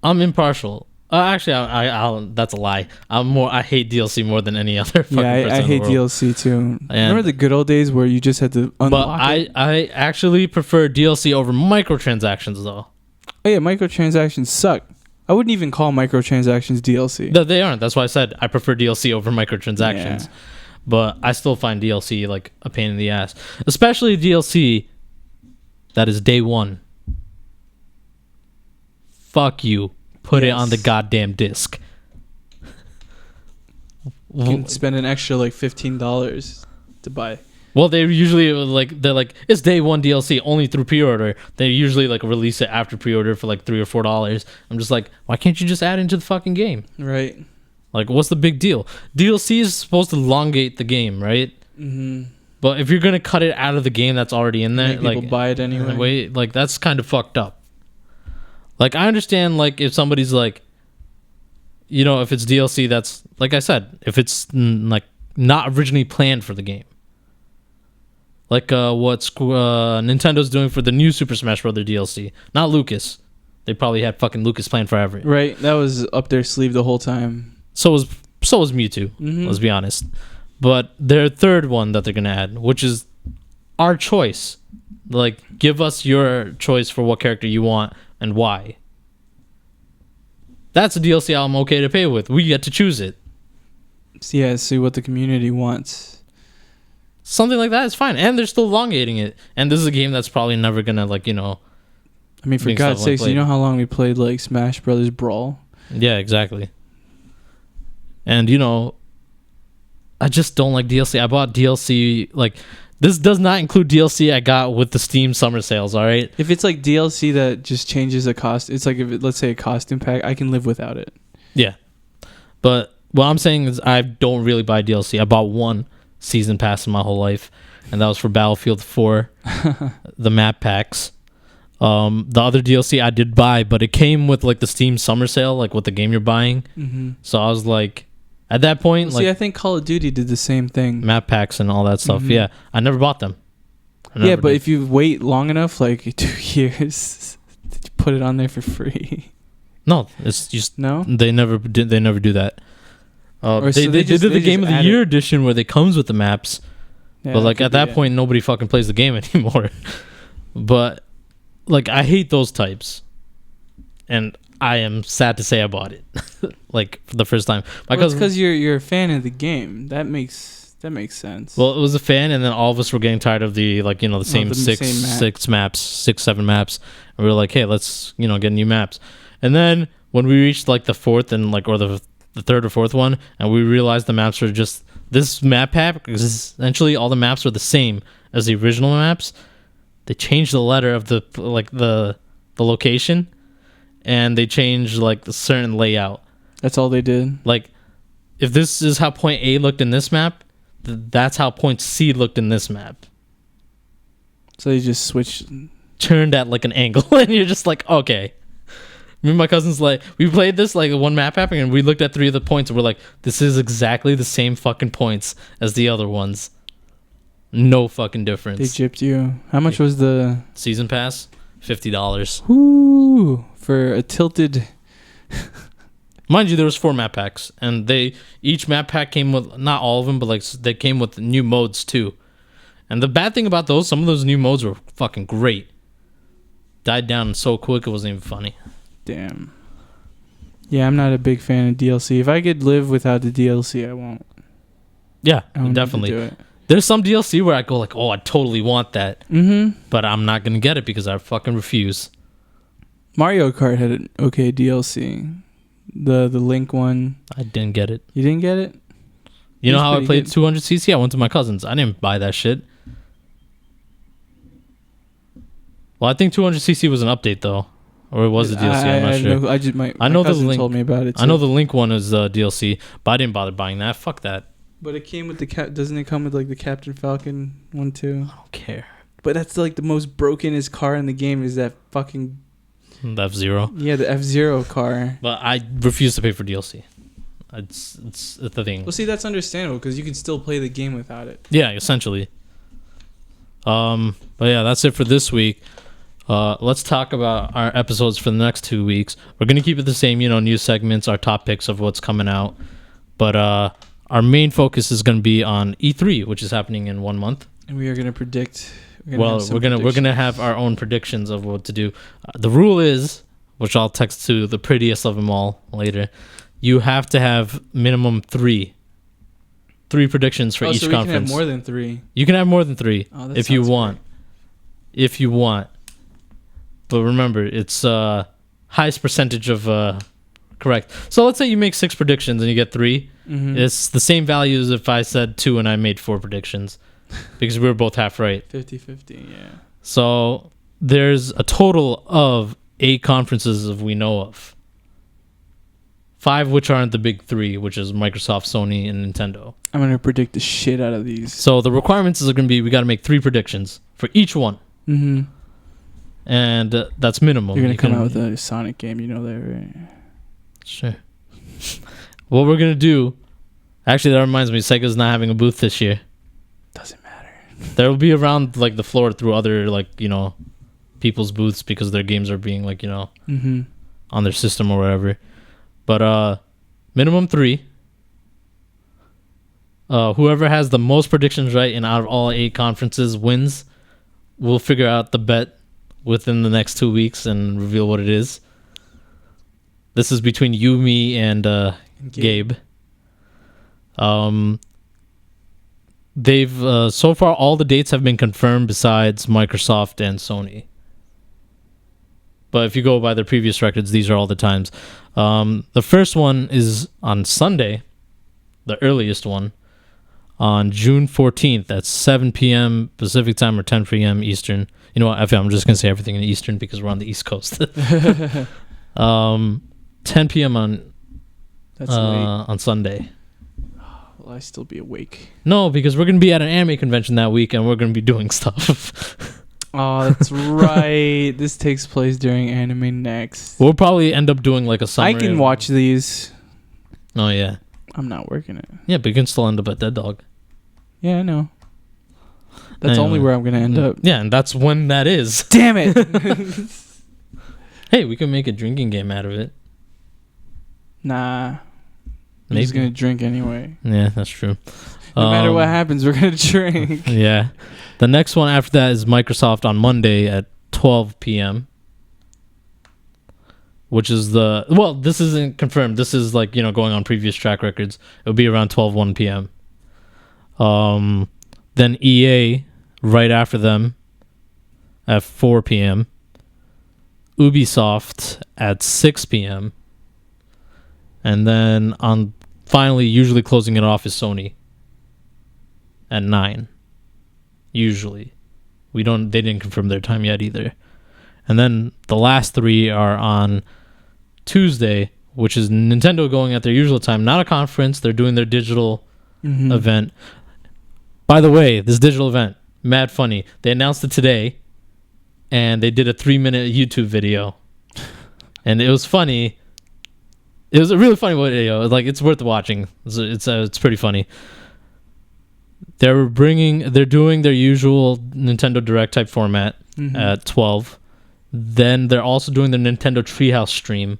I'm impartial. Actually, I'll that's a lie. I hate DLC more than any other fucking person I hate DLC too. Remember the good old days where you just had to unlock it? But I actually prefer DLC over microtransactions, though. Oh yeah, microtransactions suck. I wouldn't even call microtransactions DLC. No, they aren't. That's why I said I prefer DLC over microtransactions. Yeah. But I still find DLC like a pain in the ass. Especially DLC that is day one. Fuck you. Put it on the goddamn disc. You can spend an extra like $15 to buy. Well, they usually they're like it's day one DLC only through pre-order. They usually like release it after pre-order for like $3 or $4. I'm just like, why can't you just add it into the fucking game? Right. Like, what's the big deal? DLC is supposed to elongate the game, right? Mm-hmm. But if you're gonna cut it out of the game that's already in there, people buy it anyway. Like that's kind of fucked up. Like, I understand, like, if somebody's, like, you know, if it's DLC that's, like I said, if it's, like, not originally planned for the game. Like, what Nintendo's doing for the new Super Smash Bros. DLC. Not Lucas. They probably had fucking Lucas planned forever. Right, that was up their sleeve the whole time. So was Mewtwo, let's be honest. But their third one that they're gonna add, which is our choice, like give us your choice for what character you want and why. That's a DLC I'm okay to pay with. We get to choose it. Yeah, see what the community wants. Something like that is fine, and they're still elongating it. And this is a game that's probably never gonna I mean, for God's sakes, you know how long we played like Smash Brothers Brawl? Yeah, exactly. And I just don't like DLC. I bought DLC this does not include DLC I got with the Steam summer sales. All right. If it's like DLC that just changes a cost, it's like let's say a costume pack, I can live without it. Yeah, but what I'm saying is I don't really buy DLC. I bought one season pass in my whole life, and that was for Battlefield 4, the map packs. The other DLC I did buy, but it came with like the Steam summer sale, like with the game you're buying. Mm-hmm. So I was like, at that point, I think Call of Duty did the same thing. Map packs and all that stuff. Mm-hmm. Yeah, I never bought them. But if you wait long enough, like 2 years, did you put it on there for free? No, it's just no. They never did. They never do that. They did the Game of the Year edition where they comes with the maps, but like at that point, nobody fucking plays the game anymore. But like I hate those types, and I am sad to say I bought it like for the first time. It's because you're a fan of the game. That makes sense. Well, it was a fan, and then all of us were getting tired of the the same six maps, 6-7 maps, and we were like, hey, let's get new maps. And then when we reached like the fourth and or the third or fourth one, and we realized the maps were just this map pack, because essentially all the maps were the same as the original maps. They changed the letter of the location, and they changed like the certain layout. That's all they did. Like, if this is how point A looked in this map, that's how point C looked in this map. So they just turned at like an angle, and you're just like, okay. Me and my cousins, we played this one map happening, and we looked at 3 of the points, and we're like, this is exactly the same fucking points as the other ones. No fucking difference. They gypped you. How much was the season pass? $50. Ooh, for a tilted. Mind you, there was 4 map packs, and each map pack came with, not all of them, but they came with new modes too. And the bad thing about some of those new modes were fucking great. Died down so quick it wasn't even funny. Damn. Yeah, I'm not a big fan of DLC. If I could live without the DLC, I won't. Yeah, definitely. Do it. There's some DLC where I go like, oh, I totally want that. Mm-hmm. But I'm not going to get it because I fucking refuse. Mario Kart had an okay DLC. The Link one. I didn't get it. You didn't get it? You know how I played 200cc? I went to my cousin's. I didn't buy that shit. Well, I think 200cc was an update though. Or it was a DLC, I'm not sure. My cousin told me about it too. I know the Link one is DLC, but I didn't bother buying that. Fuck that. But it came with doesn't it come with the Captain Falcon one too? I don't care. But that's the most brokenest car in the game is that fucking the F-Zero. Yeah, the F-Zero car. But I refuse to pay for DLC. It's the thing. Well, see, that's understandable because you can still play the game without it. Yeah, essentially. But yeah, that's it for this week. Let's talk about our episodes for the next 2 weeks. We're going to keep it the same, news segments, our top picks of what's coming out. But our main focus is going to be on E3, which is happening in 1 month. And we are going to predict. We're gonna have our own predictions of what to do. The rule is, which I'll text to the prettiest of them all later, you have to have minimum 3 predictions for each conference. You can have more than 3. You can have more than 3 if you want. Great. If you want. But remember, it's highest percentage of correct. So let's say you make 6 predictions and you get 3. Mm-hmm. It's the same value as if I said 2 and I made 4 predictions. Because we were both half right. 50-50, yeah. So there's a total of 8 conferences we know of. 5 which aren't the big 3, which is Microsoft, Sony, and Nintendo. I'm going to predict the shit out of these. So the requirements are going to be we got to make 3 predictions for each one. Mm-hmm. And that's minimum. You're going to come out with a Sonic game, you know that, right? Sure. What we're going to do... Actually, that reminds me, Sega's not having a booth this year. Doesn't matter. There will be around the floor through other people's booths because their games are being mm-hmm. on their system or whatever. But minimum 3. Whoever has the most predictions right and out of all 8 conferences wins. We'll figure out the bet within the next 2 weeks and reveal what it is. This is between you, me, and Gabe. They've so far all the dates have been confirmed besides Microsoft and Sony. But if you go by their previous records, these are all the times. The first one is on Sunday, the earliest one, on June 14th at 7 p.m. Pacific time or 10 p.m. Eastern. You know what? I'm just going to say everything in Eastern because we're on the East Coast. 10 p.m. on Sunday. Will I still be awake? No, because we're going to be at an anime convention that week and we're going to be doing stuff. Oh, that's right. This takes place during Anime Next. We'll probably end up doing like a summary. I can watch these. Oh, yeah. I'm not working it. Yeah, but you can still end up at Dead Dog. Yeah, I know. That's only where I'm going to end up. Yeah, and that's when that is. Damn it. Hey, we can make a drinking game out of it. Nah. I'm Maybe. just going to drink anyway. Yeah, that's true. No matter what happens, we're going to drink. Yeah. The next one after that is Microsoft on Monday at 12 p.m. Which is this isn't confirmed. This is like, going on previous track records. It'll be around 1 p.m. Then EA right after them at 4 p.m. Ubisoft at 6 p.m. And then finally usually closing it off is Sony at 9. Usually. They didn't confirm their time yet either. And then the last 3 are on Tuesday, which is Nintendo going at their usual time. Not a conference. They're doing their digital event. By the way, this digital event, mad funny. They announced it today, and they did a 3-minute YouTube video. And it was funny. It was a really funny video. Like, it's worth watching. It's pretty funny. They're doing their usual Nintendo Direct type format at 12. Then they're also doing the Nintendo Treehouse stream,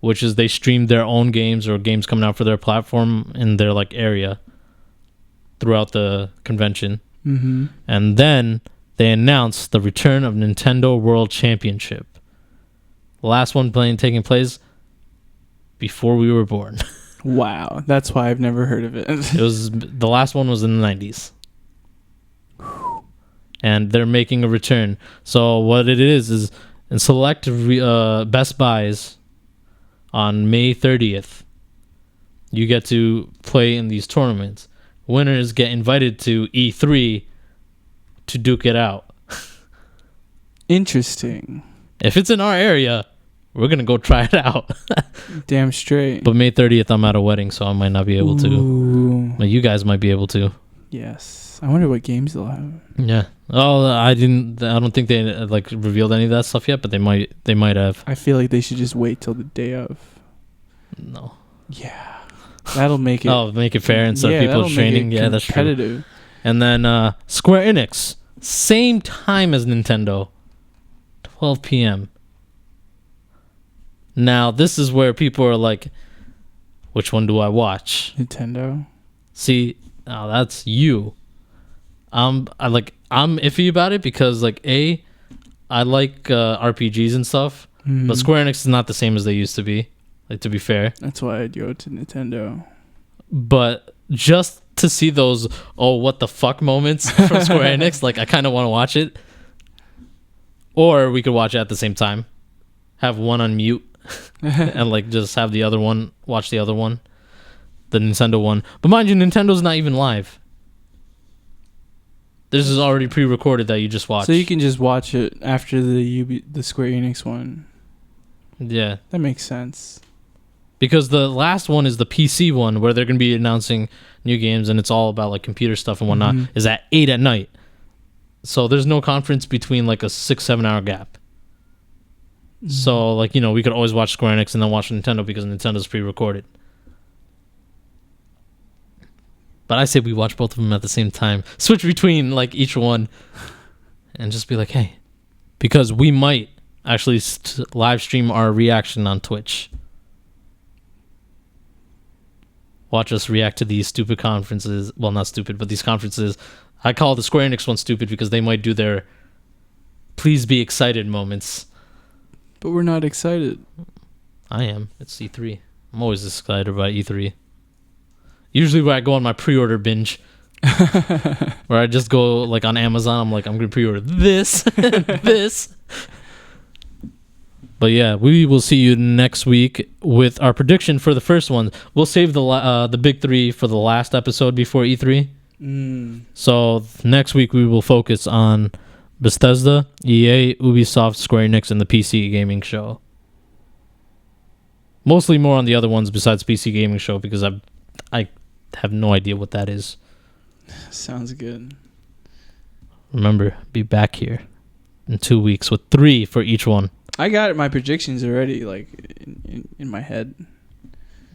which is they stream their own games or games coming out for their platform in their area throughout the convention. And then they announced the return of Nintendo World Championship. The last one taking place before we were born. Wow, that's why I've never heard of it. The last one was in the 90s. And they're making a return. So what it is in select Best Buys on May 30th, you get to play in these tournaments. Winners get invited to E3 to duke it out. Interesting. If it's in our area, we're going to go try it out. Damn straight. But May 30th, I'm at a wedding, so I might not be able to. But you guys might be able to. Yes. I wonder what games they'll have. Yeah. Oh, I don't think they revealed any of that stuff yet, but they might have. I feel like they should just wait till the day of. No. Yeah. That'll make it. Oh, make it fair instead of people training. Yeah, that's true. Competitive. And then Square Enix, same time as Nintendo, 12 p.m. Now, this is where people are like, which one do I watch? Nintendo. See, that's you. I'm iffy about it because I like RPGs and stuff, but Square Enix is not the same as they used to be. To be fair, that's why I'd go to Nintendo. But just to see those what the fuck moments from Square Enix, I kind of want to watch it. Or we could watch it at the same time, have one on mute, and just have the other one watch the other one, the Nintendo one. But mind you, Nintendo's not even live. This is already pre-recorded that you just watched. So you can just watch it after the Square Enix one. Yeah. That makes sense. Because the last one is the PC one where they're going to be announcing new games and it's all about computer stuff and whatnot, is at 8 at night. So there's no conference between a 6-7 hour gap. So we could always watch Square Enix and then watch Nintendo because Nintendo's pre-recorded. But I say we watch both of them at the same time. Switch between each one and just be hey, because we might actually live stream our reaction on Twitch. watch us react to these stupid conferences. Well, not stupid, but these conferences. I call the Square Enix one stupid because they might do their please be excited moments. But we're not excited. I am. It's E3. I'm always excited about E3. Usually where I go on my pre-order binge. Where I just go like on Amazon. I'm like, I'm going to pre-order this, this. But yeah, we will see you next week with our prediction for the first one. We'll save the big three for the last episode before E3. So next week we will focus on Bethesda, EA, Ubisoft, Square Enix, and the PC Gaming Show. Mostly more on the other ones besides PC Gaming Show because I have no idea what that is. Sounds good. Remember, be back here in 2 weeks with 3 for each one. I got my predictions already, like in my head.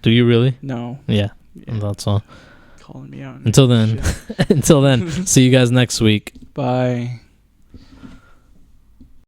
Do you really? No. Yeah. That's all. Calling me out. Until then, see you guys next week. Bye.